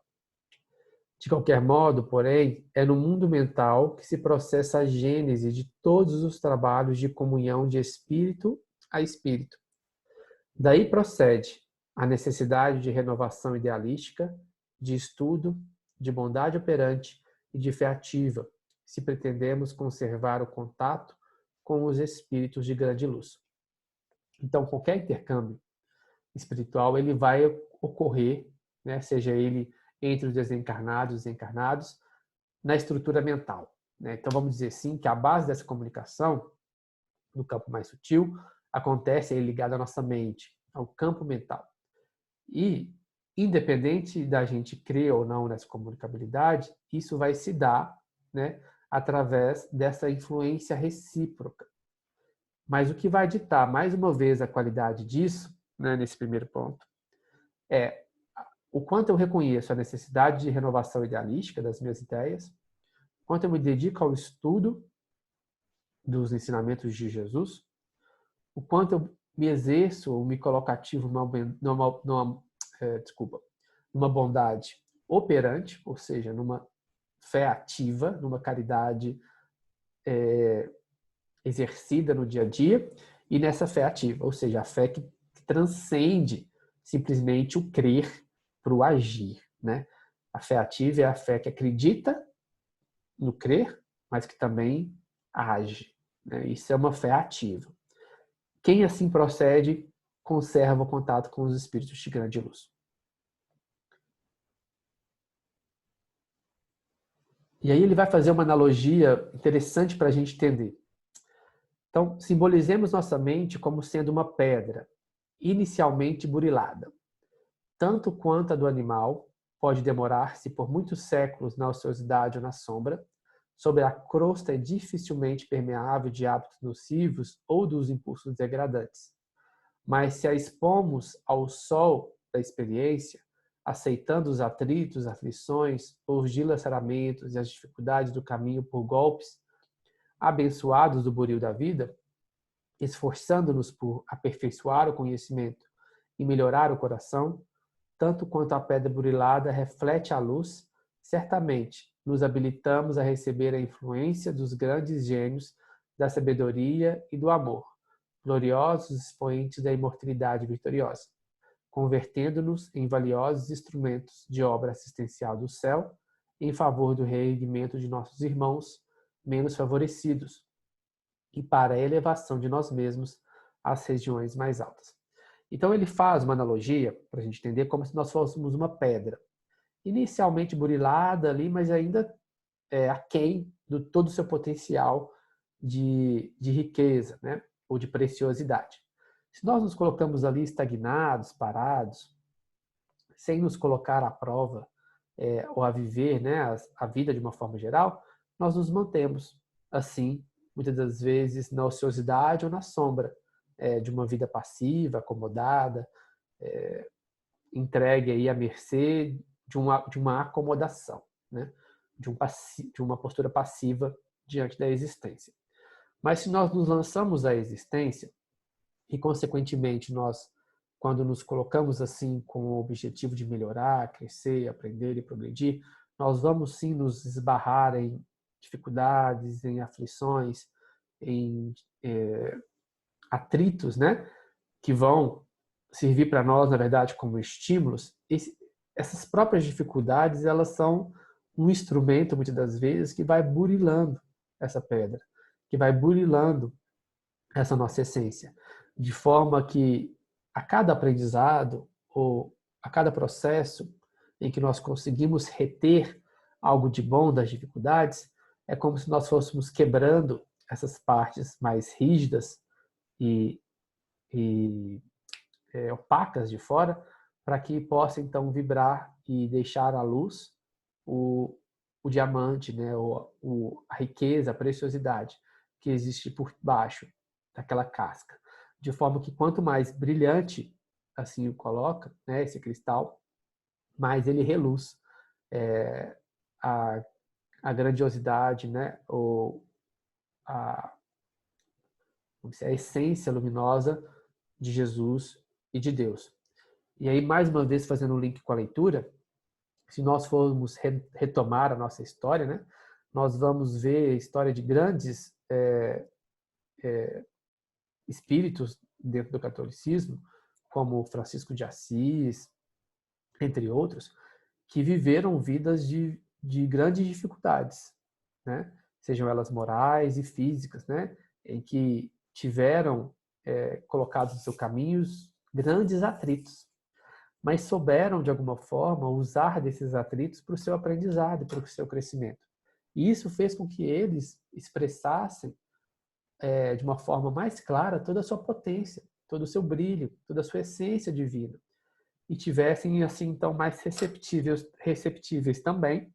De qualquer modo, porém, é no mundo mental que se processa a gênese de todos os trabalhos de comunhão de espírito a espírito. Daí procede a necessidade de renovação idealística, de estudo, de bondade operante e de fé ativa, se pretendemos conservar o contato com os espíritos de grande luz. Então, qualquer intercâmbio espiritual ele vai ocorrer, né, seja ele entre os desencarnados e encarnados, na estrutura mental, né? Então, vamos dizer assim que a base dessa comunicação, no campo mais sutil, acontece ligada à nossa mente, ao campo mental. E, independente da gente crer ou não nessa comunicabilidade, isso vai se dar, né, através dessa influência recíproca. Mas o que vai ditar, mais uma vez, a qualidade disso, né, nesse primeiro ponto, é o quanto eu reconheço a necessidade de renovação idealística das minhas ideias, o quanto eu me dedico ao estudo dos ensinamentos de Jesus, o quanto eu me exerço ou me coloco ativo numa bondade operante, ou seja, numa fé ativa, numa caridade exercida no dia a dia, e nessa fé ativa, ou seja, a fé que transcende simplesmente o crer para o agir, né? A fé ativa é a fé que acredita no crer, mas que também age, né? Isso é uma fé ativa. Quem assim procede, conserva o contato com os espíritos de grande luz. E aí ele vai fazer uma analogia interessante para a gente entender. Então, simbolizemos nossa mente como sendo uma pedra, inicialmente burilada. Tanto quanto a do animal, pode demorar-se por muitos séculos na ociosidade ou na sombra, sobre a crosta dificilmente permeável de hábitos nocivos ou dos impulsos degradantes. Mas se a expomos ao sol da experiência, aceitando os atritos, aflições, os dilaceramentos e as dificuldades do caminho por golpes abençoados do buril da vida, esforçando-nos por aperfeiçoar o conhecimento e melhorar o coração, tanto quanto a pedra burilada reflete a luz, certamente nos habilitamos a receber a influência dos grandes gênios da sabedoria e do amor, gloriosos expoentes da imortalidade vitoriosa, convertendo-nos em valiosos instrumentos de obra assistencial do céu em favor do reerguimento de nossos irmãos menos favorecidos e para a elevação de nós mesmos às regiões mais altas. Então ele faz uma analogia, para a gente entender, como se nós fôssemos uma pedra, inicialmente burilada ali, mas ainda aquém do todo o seu potencial de riqueza, né? Ou de preciosidade. Se nós nos colocamos ali estagnados, parados, sem nos colocar à prova ou a viver, né, a vida de uma forma geral, nós nos mantemos assim, muitas das vezes na ociosidade ou na sombra de uma vida passiva, acomodada, entregue aí à mercê de uma acomodação, né? De uma postura passiva diante da existência. Mas se nós nos lançamos à existência e, consequentemente, nós quando nos colocamos assim com o objetivo de melhorar, crescer, aprender e progredir, nós vamos sim nos esbarrar em dificuldades, em aflições, em atritos, né? Que vão servir para nós, na verdade, como estímulos. Essas próprias dificuldades, elas são um instrumento, muitas das vezes, que vai burilando essa pedra, que vai burilando essa nossa essência, de forma que a cada aprendizado ou a cada processo em que nós conseguimos reter algo de bom das dificuldades, é como se nós fôssemos quebrando essas partes mais rígidas e, e opacas de fora, para que possa então vibrar e deixar à luz o diamante, né, a riqueza, a preciosidade que existe por baixo daquela casca. De forma que quanto mais brilhante assim o coloca, né, esse cristal, mais ele reluz a, a grandiosidade, né, ou a essência luminosa de Jesus e de Deus. E aí, mais uma vez, fazendo um link com a leitura, se nós formos retomar a nossa história, né, nós vamos ver a história de grandes espíritos dentro do catolicismo, como Francisco de Assis, entre outros, que viveram vidas de grandes dificuldades, né? Sejam elas morais e físicas, né? Em que tiveram colocados no seu caminhos grandes atritos, mas souberam, de alguma forma, usar desses atritos para o seu aprendizado, para o seu crescimento. E isso fez com que eles expressassem de uma forma mais clara toda a sua potência, todo o seu brilho, toda a sua essência divina. E tivessem, assim, então, mais receptíveis também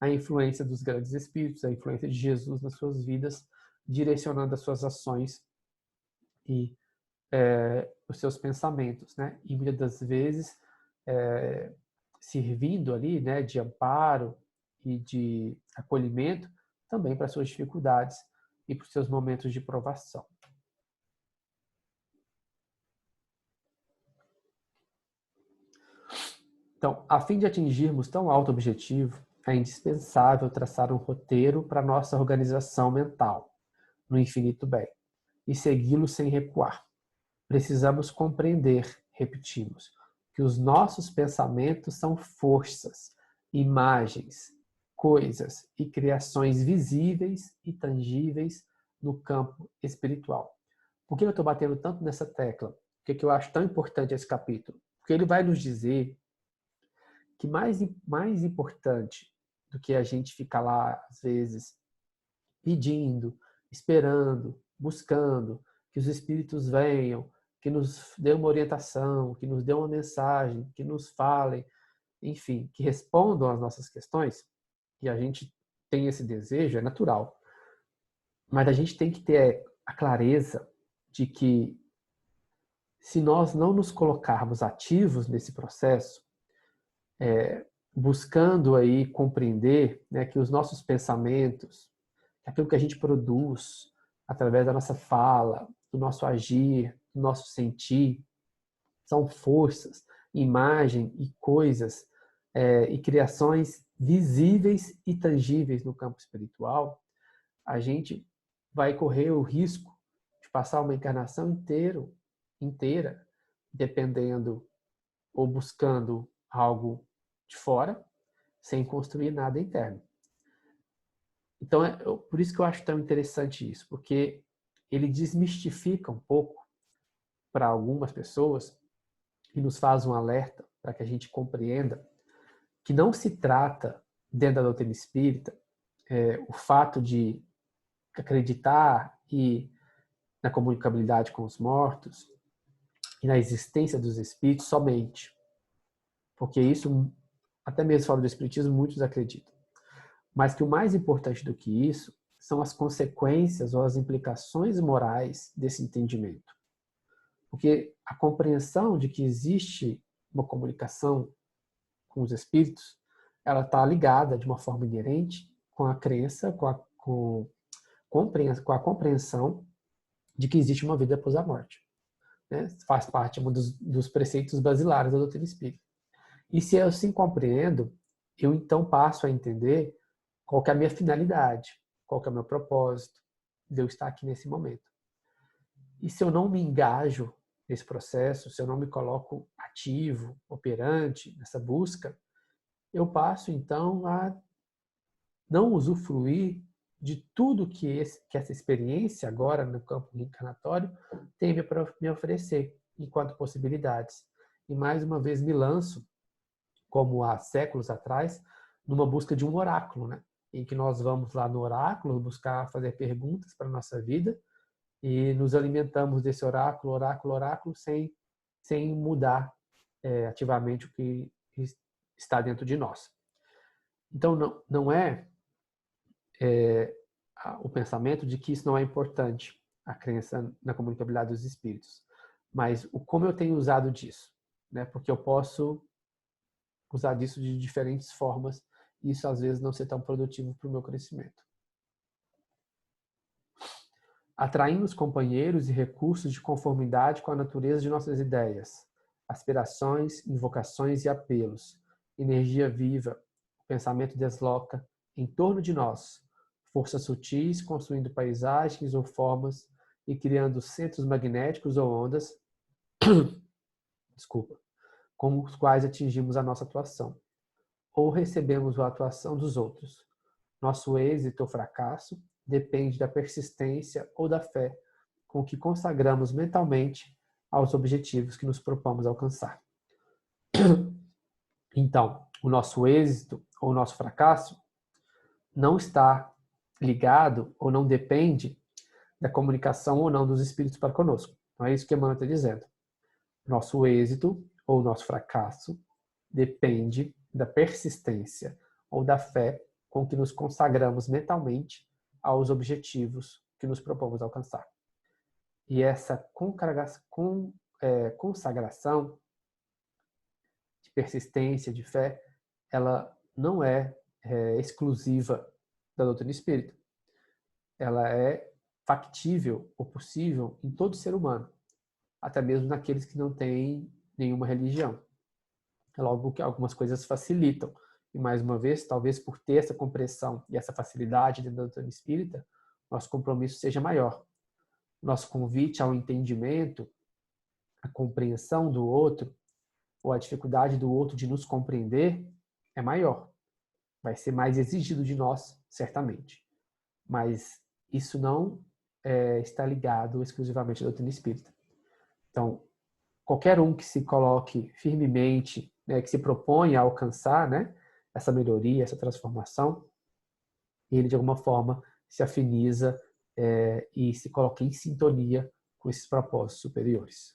à influência dos grandes espíritos, à influência de Jesus nas suas vidas, direcionando as suas ações e os seus pensamentos, né? E muitas das vezes servindo ali, né, de amparo e de acolhimento também para suas dificuldades e para os seus momentos de provação. Então, a fim de atingirmos tão alto objetivo, é indispensável traçar um roteiro para nossa organização mental, no infinito bem, e segui-lo sem recuar. Precisamos compreender, repetimos, que os nossos pensamentos são forças, imagens, coisas e criações visíveis e tangíveis no campo espiritual. Por que eu estou batendo tanto nessa tecla? Por que eu acho tão importante esse capítulo? Porque ele vai nos dizer que mais importante do que a gente ficar lá, às vezes, pedindo, esperando, buscando que os espíritos venham, que nos dê uma orientação, que nos dê uma mensagem, que nos falem, enfim, que respondam às nossas questões, e a gente tem esse desejo, é natural. Mas a gente tem que ter a clareza de que se nós não nos colocarmos ativos nesse processo, buscando aí compreender, né, que os nossos pensamentos, aquilo que a gente produz através da nossa fala, do nosso agir, do nosso sentir, são forças, imagem e coisas e criações visíveis e tangíveis no campo espiritual, a gente vai correr o risco de passar uma encarnação inteira, dependendo ou buscando algo de fora, sem construir nada interno. Então, por isso que eu acho tão interessante isso, porque ele desmistifica um pouco para algumas pessoas e nos faz um alerta para que a gente compreenda que não se trata, dentro da doutrina espírita, o fato de acreditar na comunicabilidade com os mortos e na existência dos espíritos somente. Porque isso, até mesmo fora do espiritismo, muitos acreditam. Mas que o mais importante do que isso são as consequências ou as implicações morais desse entendimento. Porque a compreensão de que existe uma comunicação com os espíritos, ela está ligada de uma forma inerente com a crença, com a compreensão de que existe uma vida após a morte. né? Faz parte dos preceitos basilares da doutrina espírita. E se eu assim compreendo, eu então passo a entender qual que é a minha finalidade, qual que é o meu propósito de eu estar aqui nesse momento. E se eu não me engajo nesse processo, se eu não me coloco ativo, operante nessa busca, eu passo então a não usufruir de tudo que essa experiência agora no campo reencarnatório tem para me oferecer enquanto possibilidades. E mais uma vez me lanço, como há séculos atrás, numa busca de um oráculo, né? Em que nós vamos lá no oráculo buscar fazer perguntas para a nossa vida e nos alimentamos desse oráculo, sem mudar ativamente o que está dentro de nós. Então, não é o pensamento de que isso não é importante, a crença na comunicabilidade dos espíritos, mas como eu tenho usado disso, né? Porque eu posso usar disso de diferentes formas e isso às vezes não ser tão produtivo para o meu crescimento. Atraímos companheiros e recursos de conformidade com a natureza de nossas ideias, aspirações, invocações e apelos, energia viva, o pensamento desloca em torno de nós, forças sutis construindo paisagens ou formas e criando centros magnéticos ou ondas, com os quais atingimos a nossa atuação, ou recebemos a atuação dos outros. Nosso êxito ou fracasso depende da persistência ou da fé com que consagramos mentalmente aos objetivos que nos propomos alcançar. Então, o nosso êxito ou o nosso fracasso não está ligado ou não depende da comunicação ou não dos espíritos para conosco. Não é isso que Emmanuel está dizendo. Nosso êxito ou nosso fracasso depende da persistência ou da fé com que nos consagramos mentalmente aos objetivos que nos propomos alcançar. E essa consagração de persistência, de fé, ela não é exclusiva da doutrina espírita. Ela é factível ou possível em todo ser humano, até mesmo naqueles que não têm nenhuma religião. É logo que algumas coisas facilitam. E, mais uma vez, talvez por ter essa compreensão e essa facilidade dentro da doutrina espírita, nosso compromisso seja maior. Nosso convite ao entendimento, a compreensão do outro, ou a dificuldade do outro de nos compreender, é maior. Vai ser mais exigido de nós, certamente. Mas isso não está ligado exclusivamente à doutrina espírita. Então, qualquer um que se coloque firmemente, né, que se propõe a alcançar, né, essa melhoria, essa transformação, ele de alguma forma se afiniza e se coloca em sintonia com esses propósitos superiores.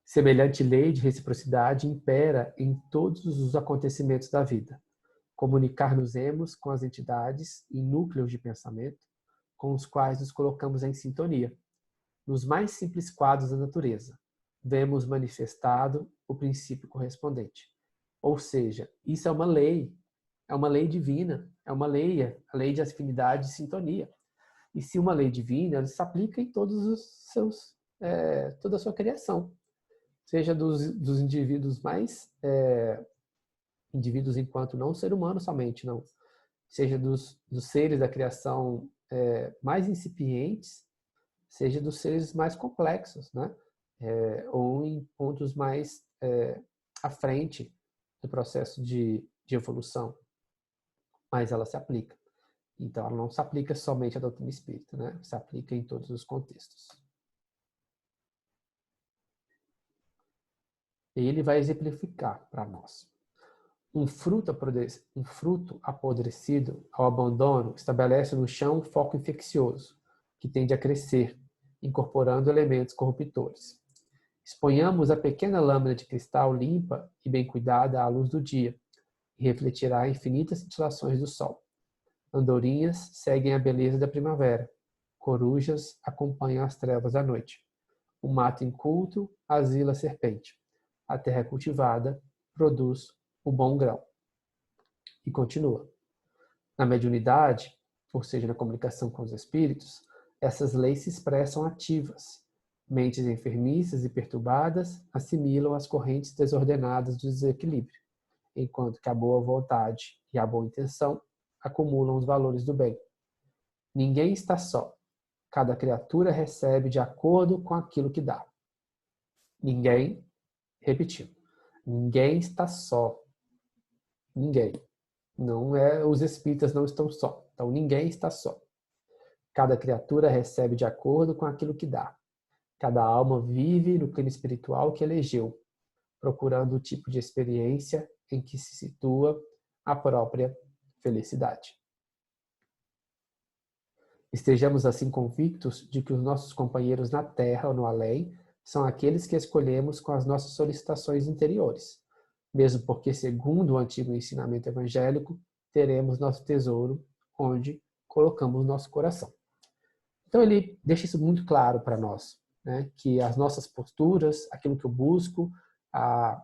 Semelhante lei de reciprocidade impera em todos os acontecimentos da vida. Comunicar-nos-emos com as entidades e núcleos de pensamento com os quais nos colocamos em sintonia. Nos mais simples quadros da natureza, vemos manifestado o princípio correspondente. Ou seja, isso é uma lei divina, é uma lei, a lei de afinidade e sintonia. E se uma lei divina, ela se aplica em toda a sua criação, seja dos indivíduos mais indivíduos enquanto não ser humano somente, não, seja dos seres da criação mais incipientes, seja dos seres mais complexos, né? Ou em pontos mais à frente do processo de evolução, mas ela se aplica. Então, ela não se aplica somente à doutrina espírita, né? Se aplica em todos os contextos. E ele vai exemplificar para nós. Um fruto apodrecido ao abandono estabelece no chão um foco infeccioso, que tende a crescer, incorporando elementos corruptores. Exponhamos a pequena lâmina de cristal limpa e bem cuidada à luz do dia, e refletirá infinitas cintilações do sol. Andorinhas seguem a beleza da primavera. Corujas acompanham as trevas da noite. O mato inculto asila a serpente. A terra cultivada produz o bom grão. E continua. Na mediunidade, ou seja, na comunicação com os espíritos, Essas leis se expressam ativas. Mentes enfermiças e perturbadas assimilam as correntes desordenadas do desequilíbrio, enquanto que a boa vontade e a boa intenção acumulam os valores do bem. Ninguém está só. Cada criatura recebe de acordo com aquilo que dá. Ninguém, repetindo, ninguém está só. Ninguém. Não é, os espíritas não estão só. Então ninguém está só. Cada criatura recebe de acordo com aquilo que dá. Cada alma vive no clima espiritual que elegeu, procurando o tipo de experiência em que se situa a própria felicidade. Estejamos assim convictos de que os nossos companheiros na Terra ou no além são aqueles que escolhemos com as nossas solicitações interiores, mesmo porque, segundo o antigo ensinamento evangélico, teremos nosso tesouro onde colocamos nosso coração. Então ele deixa isso muito claro para nós, né? Que as nossas posturas, aquilo que eu busco, a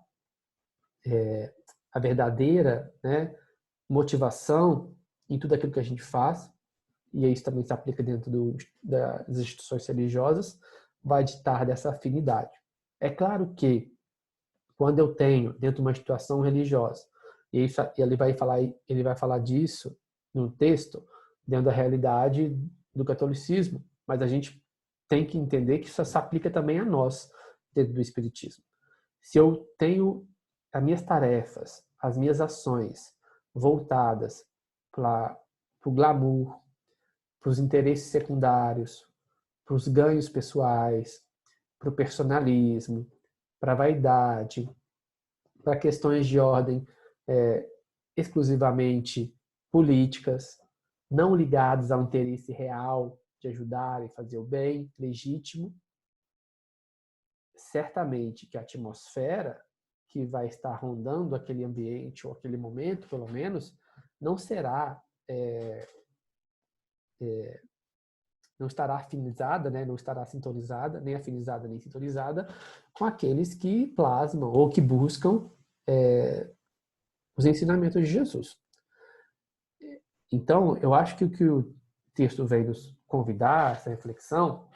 verdadeira, né, motivação em tudo aquilo que a gente faz, e isso também se aplica dentro das instituições religiosas, vai ditar dessa afinidade. É claro que quando eu tenho dentro de uma instituição religiosa, e ele vai falar disso no texto, dentro da realidade do catolicismo, mas a gente tem que entender que isso se aplica também a nós, dentro do espiritismo. Se eu tenho as minhas tarefas, as minhas ações voltadas para o glamour, para os interesses secundários, para os ganhos pessoais, para o personalismo, para a vaidade, para questões de ordem exclusivamente políticas, não ligadas ao interesse real de ajudar e fazer o bem, legítimo, certamente que a atmosfera que vai estar rondando aquele ambiente ou aquele momento, pelo menos, não será não estará afinizada, né? Não estará sintonizada, nem afinizada, nem sintonizada com aqueles que plasmam ou que buscam os ensinamentos de Jesus. Então, eu acho que o que o texto vem nos convidar, essa reflexão,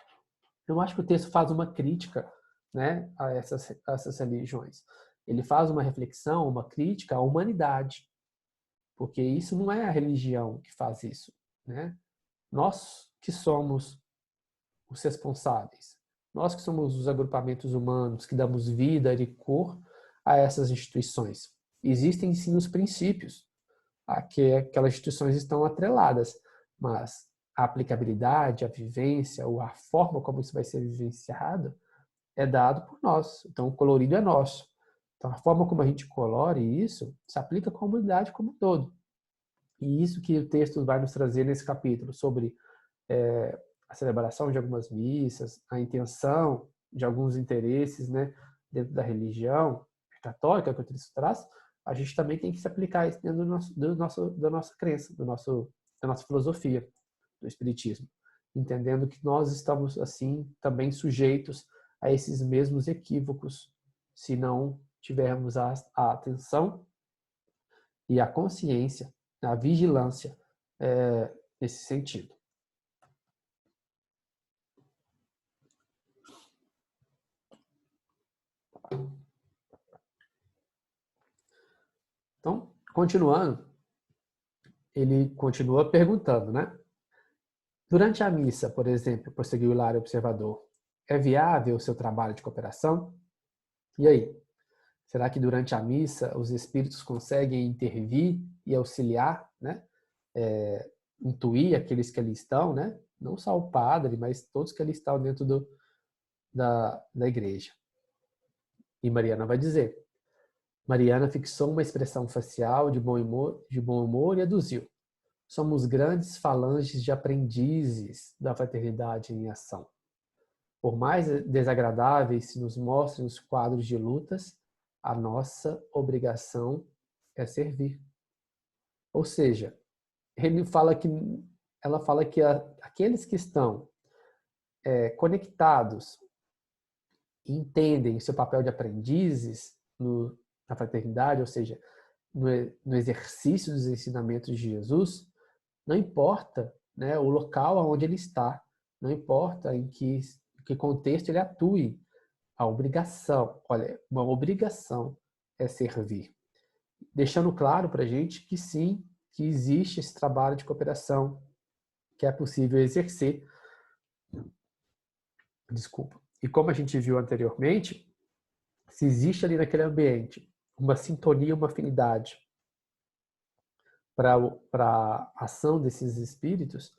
eu acho que o texto faz uma crítica, né, a essas religiões. Ele faz uma reflexão, uma crítica à humanidade, porque isso não é a religião que faz isso, né? Nós que somos os responsáveis, nós que somos os agrupamentos humanos que damos vida e cor a essas instituições. Existem sim os princípios a que aquelas instituições estão atreladas, mas a aplicabilidade, a vivência, ou a forma como isso vai ser vivenciado é dado por nós. Então, o colorido é nosso. Então, a forma como a gente colore isso se aplica à comunidade como um todo. E isso que o texto vai nos trazer nesse capítulo, sobre a celebração de algumas missas, a intenção de alguns interesses, né, dentro da religião católica que o texto traz, a gente também tem que se aplicar isso dentro da nossa crença, da nossa filosofia do espiritismo, entendendo que nós estamos assim também sujeitos a esses mesmos equívocos se não tivermos a atenção e a consciência, a vigilância nesse sentido. Então, continuando, ele continua perguntando, né? Durante a missa, por exemplo, prosseguiu o Hilário Observador, é viável o seu trabalho de cooperação? E aí? Será que durante a missa os espíritos conseguem intervir e auxiliar, né? Intuir aqueles que ali estão, né? Não só o padre, mas todos que ali estão dentro da igreja. E Mariana vai dizer, Mariana fixou uma expressão facial de bom humor e aduziu. Somos grandes falanges de aprendizes da fraternidade em ação. Por mais desagradáveis se nos mostrem os quadros de lutas, a nossa obrigação é servir. Ou seja, ela fala que aqueles que estão conectados e entendem o seu papel de aprendizes na fraternidade, ou seja, no exercício dos ensinamentos de Jesus, não importa, né, o local onde ele está, não importa em que contexto ele atue, a obrigação, olha, uma obrigação é servir. Deixando claro para a gente que sim, que existe esse trabalho de cooperação, que é possível exercer. Desculpa. E como a gente viu anteriormente, se existe ali naquele ambiente uma sintonia, uma afinidade para a ação desses espíritos,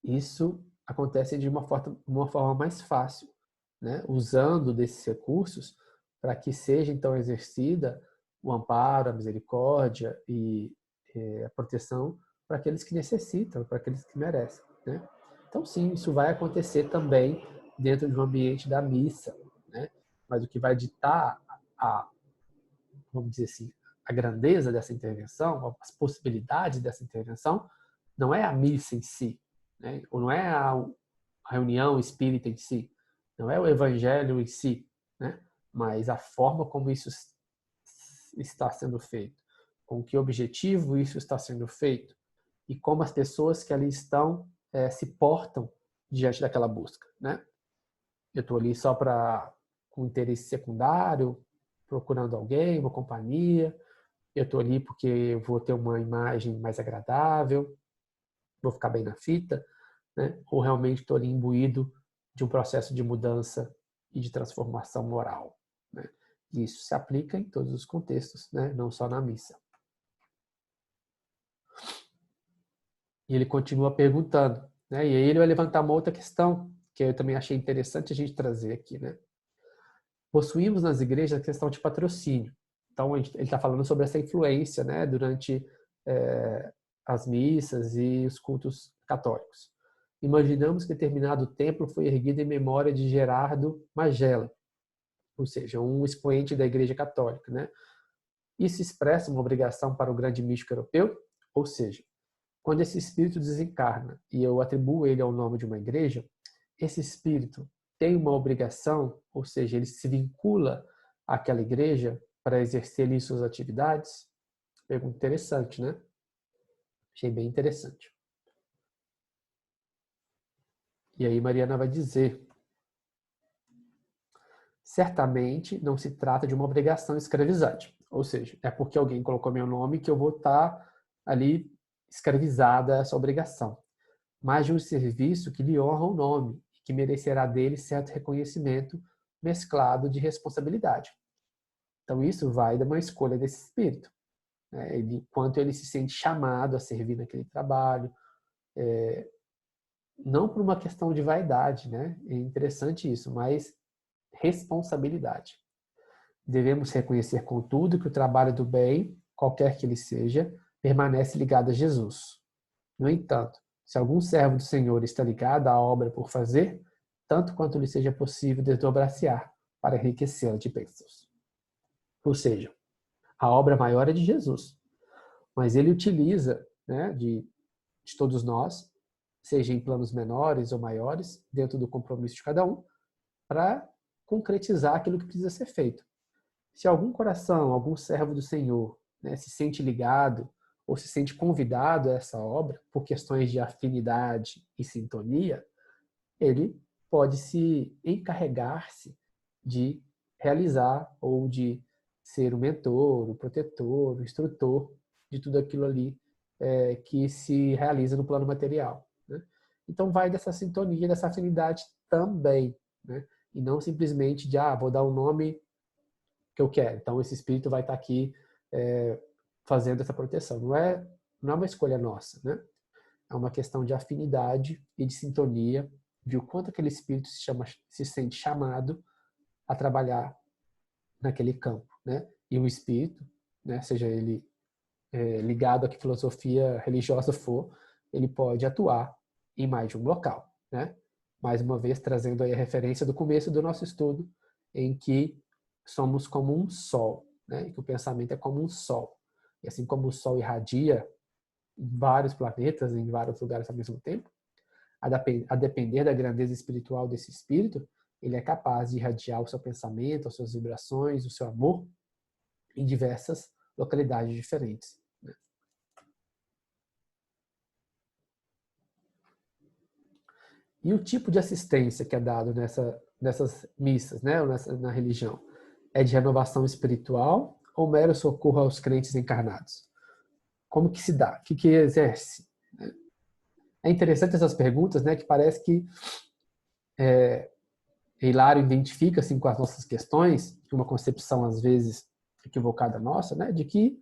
isso acontece de uma forma mais fácil, né? Usando desses recursos para que seja então exercida o amparo, a misericórdia e a proteção para aqueles que necessitam, para aqueles que merecem, né? Então sim, isso vai acontecer também dentro de um ambiente da missa, né? Mas o que vai ditar vamos dizer assim, a grandeza dessa intervenção, as possibilidades dessa intervenção, não é a missa em si, né? Ou não é a reunião espírita em si, não é o evangelho em si, né? Mas a forma como isso está sendo feito, com que objetivo isso está sendo feito e como as pessoas que ali estão se portam diante daquela busca, né? Eu estou ali só com interesse secundário, procurando alguém, uma companhia. Eu estou ali porque eu vou ter uma imagem mais agradável, vou ficar bem na fita, né? Ou realmente estou ali imbuído de um processo de mudança e de transformação moral, né? E isso se aplica em todos os contextos, né? Não só na missa. E ele continua perguntando, né? E aí ele vai levantar uma outra questão que eu também achei interessante a gente trazer aqui, né? Possuímos nas igrejas a questão de patrocínio. Então, ele está falando sobre essa influência, né, durante as missas e os cultos católicos. Imaginamos que determinado templo foi erguido em memória de Gerardo Magela, ou seja, um expoente da Igreja Católica, né? Isso expressa uma obrigação para o grande místico europeu, ou seja, quando esse espírito desencarna e eu atribuo ele ao nome de uma igreja, esse espírito tem uma obrigação, ou seja, ele se vincula àquela igreja para exercer ali suas atividades? Pergunta interessante, né? Achei bem interessante. E aí Mariana vai dizer: certamente não se trata de uma obrigação escravizante, ou seja, é porque alguém colocou meu nome que eu vou estar ali escravizada a essa obrigação, mas de um serviço que lhe honra o nome e que merecerá dele certo reconhecimento mesclado de responsabilidade. Então isso vai de uma escolha desse espírito, né? Quanto ele se sente chamado a servir naquele trabalho, não por uma questão de vaidade, né? É interessante isso, mas responsabilidade. Devemos reconhecer, contudo, que o trabalho do bem, qualquer que ele seja, permanece ligado a Jesus. No entanto, se algum servo do Senhor está ligado à obra por fazer, tanto quanto lhe seja possível desdobrar-se-á para enriquecê-la de bênçãos. Ou seja, a obra maior é de Jesus, mas ele utiliza, né, de todos nós, seja em planos menores ou maiores, dentro do compromisso de cada um, para concretizar aquilo que precisa ser feito. Se algum coração, algum servo do Senhor, né, se sente ligado ou se sente convidado a essa obra por questões de afinidade e sintonia, ele pode se encarregar-se de realizar ou de ser o mentor, o protetor, o instrutor de tudo aquilo ali que se realiza no plano material, né? Então vai dessa sintonia, dessa afinidade também, né? E não simplesmente de vou dar o nome que eu quero. Então esse espírito vai estar aqui fazendo essa proteção. Não é uma escolha nossa, né? É uma questão de afinidade e de sintonia, de o quanto aquele espírito se sente chamado a trabalhar naquele campo, né? E o espírito, né, seja ele ligado a que filosofia religiosa for, ele pode atuar em mais de um local, né? Mais uma vez trazendo aí a referência do começo do nosso estudo, em que somos como um sol, né? E que o pensamento é como um sol. E assim como o sol irradia em vários planetas, em vários lugares ao mesmo tempo, a depender da grandeza espiritual desse espírito, ele é capaz de irradiar o seu pensamento, as suas vibrações, o seu amor em diversas localidades diferentes. E o tipo de assistência que é dado nessas missas, né, ou na religião, é de renovação espiritual ou mero socorro aos crentes encarnados? Como que se dá? O que exerce? É interessante essas perguntas, né, que parece que Hilário identifica assim, com as nossas questões, uma concepção às vezes equivocada nossa, né, de que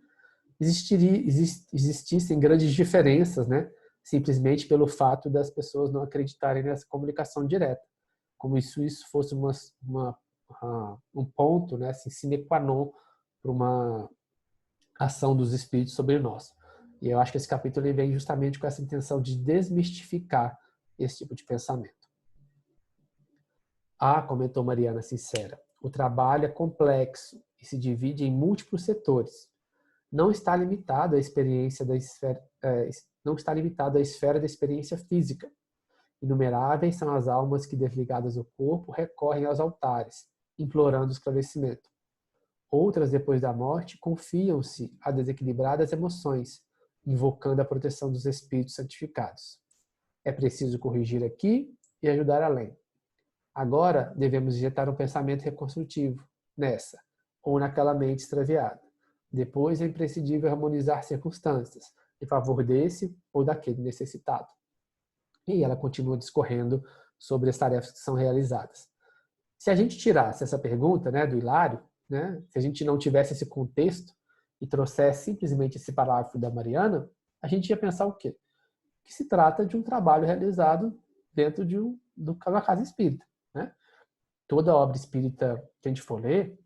existissem grandes diferenças, né, simplesmente pelo fato das pessoas não acreditarem nessa comunicação direta, como isso fosse um ponto, né, assim, sine qua non para uma ação dos espíritos sobre nós. E eu acho que esse capítulo ele vem justamente com essa intenção de desmistificar esse tipo de pensamento. Comentou Mariana Sincera, o trabalho é complexo e se divide em múltiplos setores. Não está limitado à experiência da esfera, não está limitado à esfera da experiência física. Inumeráveis são as almas que, desligadas do corpo, recorrem aos altares, implorando esclarecimento. Outras, depois da morte, confiam-se a desequilibradas emoções, invocando a proteção dos espíritos santificados. É preciso corrigir aqui e ajudar além. Agora, devemos injetar um pensamento reconstrutivo nessa ou naquela mente extraviada. Depois, é imprescindível harmonizar circunstâncias em favor desse ou daquele necessitado. E ela continua discorrendo sobre as tarefas que são realizadas. Se a gente tirasse essa pergunta, né, do Hilário, né, se a gente não tivesse esse contexto e trouxesse simplesmente esse parágrafo da Mariana, a gente ia pensar o quê? Que se trata de um trabalho realizado dentro de uma casa espírita. Né? Toda obra espírita que a gente for ler,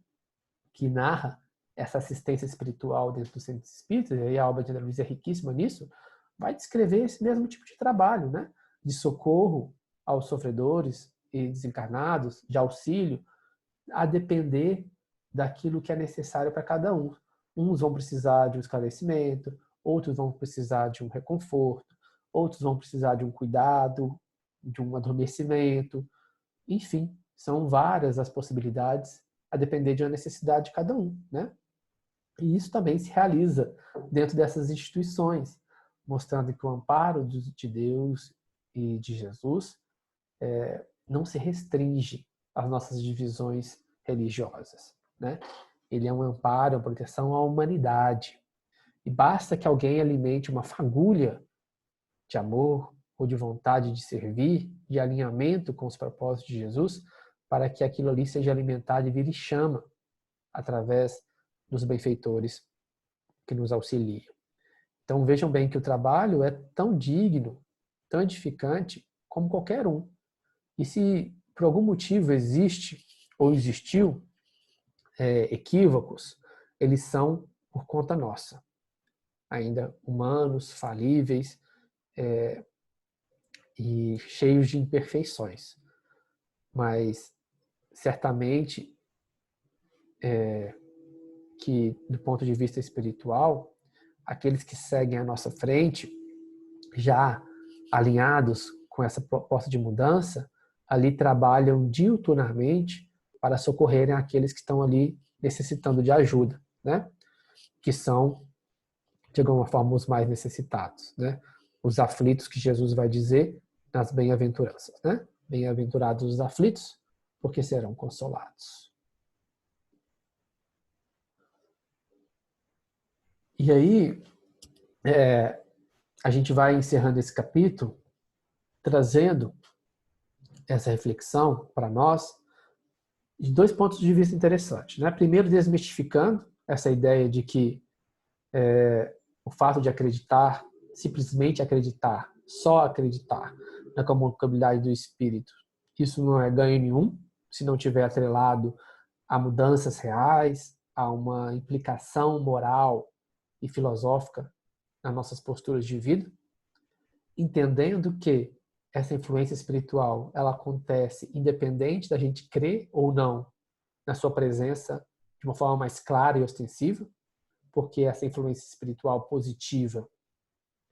que narra essa assistência espiritual dentro do centro espírita, e a obra de André Luiz é riquíssima nisso, vai descrever esse mesmo tipo de trabalho, né? De socorro aos sofredores e desencarnados, de auxílio, a depender daquilo que é necessário para cada um. Uns vão precisar de um esclarecimento, outros vão precisar de um reconforto, outros vão precisar de um cuidado, de um adormecimento. Enfim, são várias as possibilidades a depender de uma necessidade de cada um, né? E isso também se realiza dentro dessas instituições, mostrando que o amparo de Deus e de Jesus não se restringe às nossas divisões religiosas, né? Ele é um amparo, uma proteção à humanidade. E basta que alguém alimente uma fagulha de amor ou de vontade de servir, de alinhamento com os propósitos de Jesus, para que aquilo ali seja alimentado e vire chama através dos benfeitores que nos auxiliam. Então vejam bem que o trabalho é tão digno, tão edificante como qualquer um. E se por algum motivo existe ou existiu equívocos, eles são por conta nossa. Ainda humanos, falíveis e cheios de imperfeições. Mas certamente que, do ponto de vista espiritual, aqueles que seguem à nossa frente, já alinhados com essa proposta de mudança, ali trabalham diuturnamente para socorrerem aqueles que estão ali necessitando de ajuda, né? Que são, de alguma forma, os mais necessitados, né? Os aflitos que Jesus vai dizer nas bem-aventuranças, né? Bem-aventurados os aflitos, porque serão consolados. E aí, a gente vai encerrando esse capítulo, trazendo essa reflexão para nós de dois pontos de vista interessantes. Né? Primeiro, desmistificando essa ideia de que o fato de acreditar, simplesmente acreditar, só acreditar na comunicabilidade do espírito, isso não é ganho nenhum, se não tiver atrelado a mudanças reais, a uma implicação moral e filosófica nas nossas posturas de vida, entendendo que essa influência espiritual ela acontece independente da gente crer ou não na sua presença de uma forma mais clara e ostensiva, porque essa influência espiritual positiva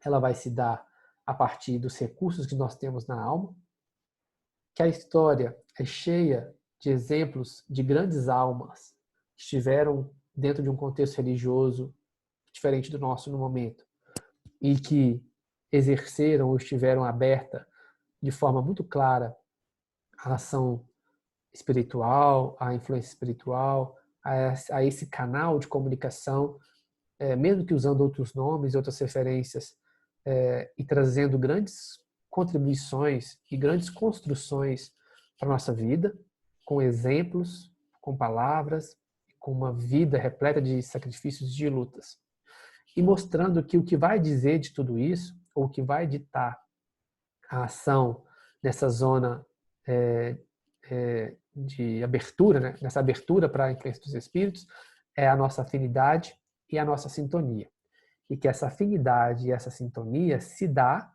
ela vai se dar a partir dos recursos que nós temos na alma, que a história é cheia de exemplos de grandes almas que estiveram dentro de um contexto religioso diferente do nosso no momento e que exerceram ou estiveram aberta de forma muito clara a ação espiritual, a influência espiritual, a esse canal de comunicação, mesmo que usando outros nomes, outras referências, e trazendo grandes contribuições e grandes construções para a nossa vida, com exemplos, com palavras, com uma vida repleta de sacrifícios e de lutas. E mostrando que o que vai dizer de tudo isso, ou o que vai ditar a ação nessa zona de abertura, né? Nessa abertura para a influência dos espíritos, é a nossa afinidade e a nossa sintonia. E que essa afinidade e essa sintonia se dá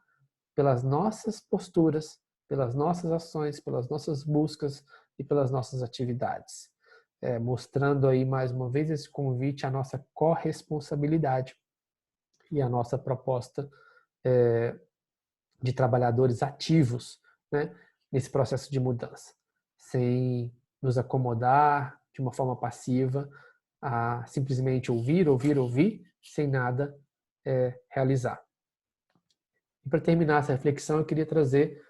pelas nossas posturas, pelas nossas ações, pelas nossas buscas e pelas nossas atividades. Mostrando aí mais uma vez esse convite à nossa corresponsabilidade e à nossa proposta de trabalhadores ativos, né, nesse processo de mudança, sem nos acomodar de uma forma passiva a simplesmente ouvir, sem nada realizar. E para terminar essa reflexão, eu queria trazer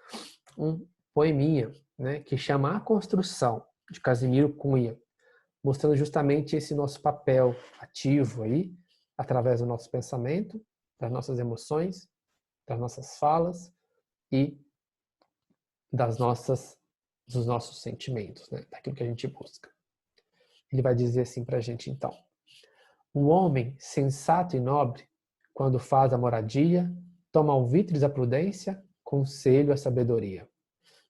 um poeminha, né, que chama A Construção, de Casimiro Cunha, mostrando justamente esse nosso papel ativo aí, através do nosso pensamento, das nossas emoções, das nossas falas e dos nossos sentimentos, né, daquilo que a gente busca. Ele vai dizer assim para a gente, então: o homem sensato e nobre, quando faz a moradia, toma alvitres a prudência, conselho a sabedoria.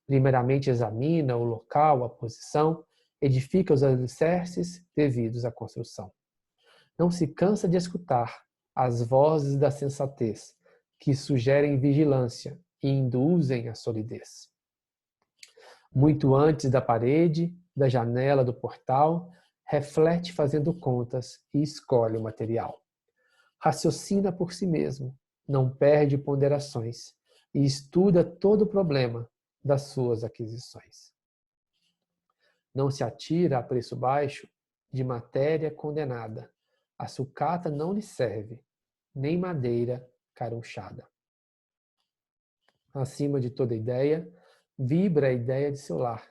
Primeiramente examina o local, a posição, edifica os alicerces devidos à construção. Não se cansa de escutar as vozes da sensatez, que sugerem vigilância e induzem a solidez. Muito antes da parede, da janela, do portal, reflete fazendo contas e escolhe o material. Raciocina por si mesmo, não perde ponderações e estuda todo o problema das suas aquisições. Não se atira a preço baixo de matéria condenada. A sucata não lhe serve, nem madeira carunchada. Acima de toda ideia, vibra a ideia de seu lar.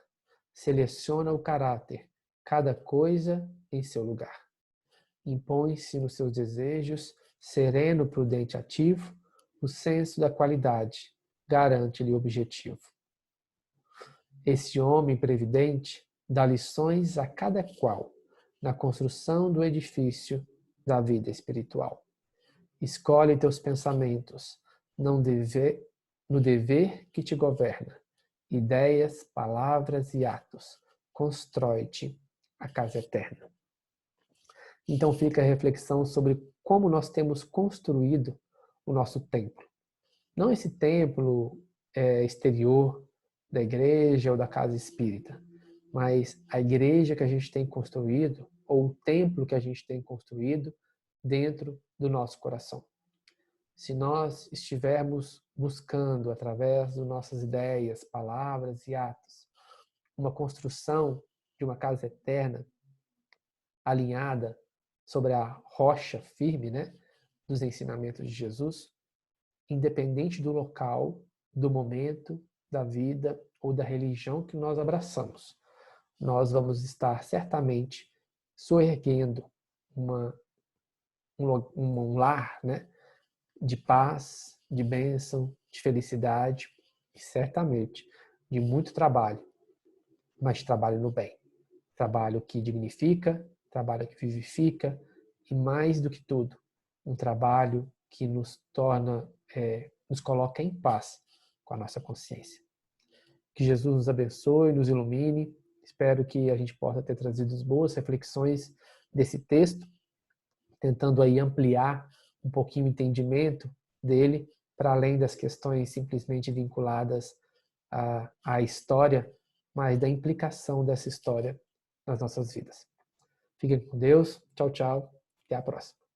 Seleciona o caráter, cada coisa em seu lugar. Impõe-se nos seus desejos, sereno, prudente, ativo, o senso da qualidade, garante-lhe o objetivo. Esse homem previdente dá lições a cada qual na construção do edifício da vida espiritual. Escolhe teus pensamentos, no dever que te governa. Ideias, palavras e atos. Constrói-te a casa eterna. Então fica a reflexão sobre como nós temos construído o nosso templo. Não esse templo exterior da igreja ou da casa espírita, mas a igreja que a gente tem construído, ou o templo que a gente tem construído dentro do nosso coração. Se nós estivermos buscando, através das nossas ideias, palavras e atos, uma construção de uma casa eterna alinhada sobre a rocha firme, né, dos ensinamentos de Jesus, independente do local, do momento, da vida ou da religião que nós abraçamos, nós vamos estar certamente soerguendo um lar, né, de paz, de bênção, de felicidade e certamente de muito trabalho, mas trabalho no bem. Trabalho que dignifica, trabalho que vivifica e, mais do que tudo, um trabalho que nos torna, nos coloca em paz com a nossa consciência. Que Jesus nos abençoe, nos ilumine. Espero que a gente possa ter trazido boas reflexões desse texto, tentando aí ampliar um pouquinho o entendimento dele, para além das questões simplesmente vinculadas à história, mas da implicação dessa história nas nossas vidas. Fiquem com Deus. Tchau, tchau. Até a próxima.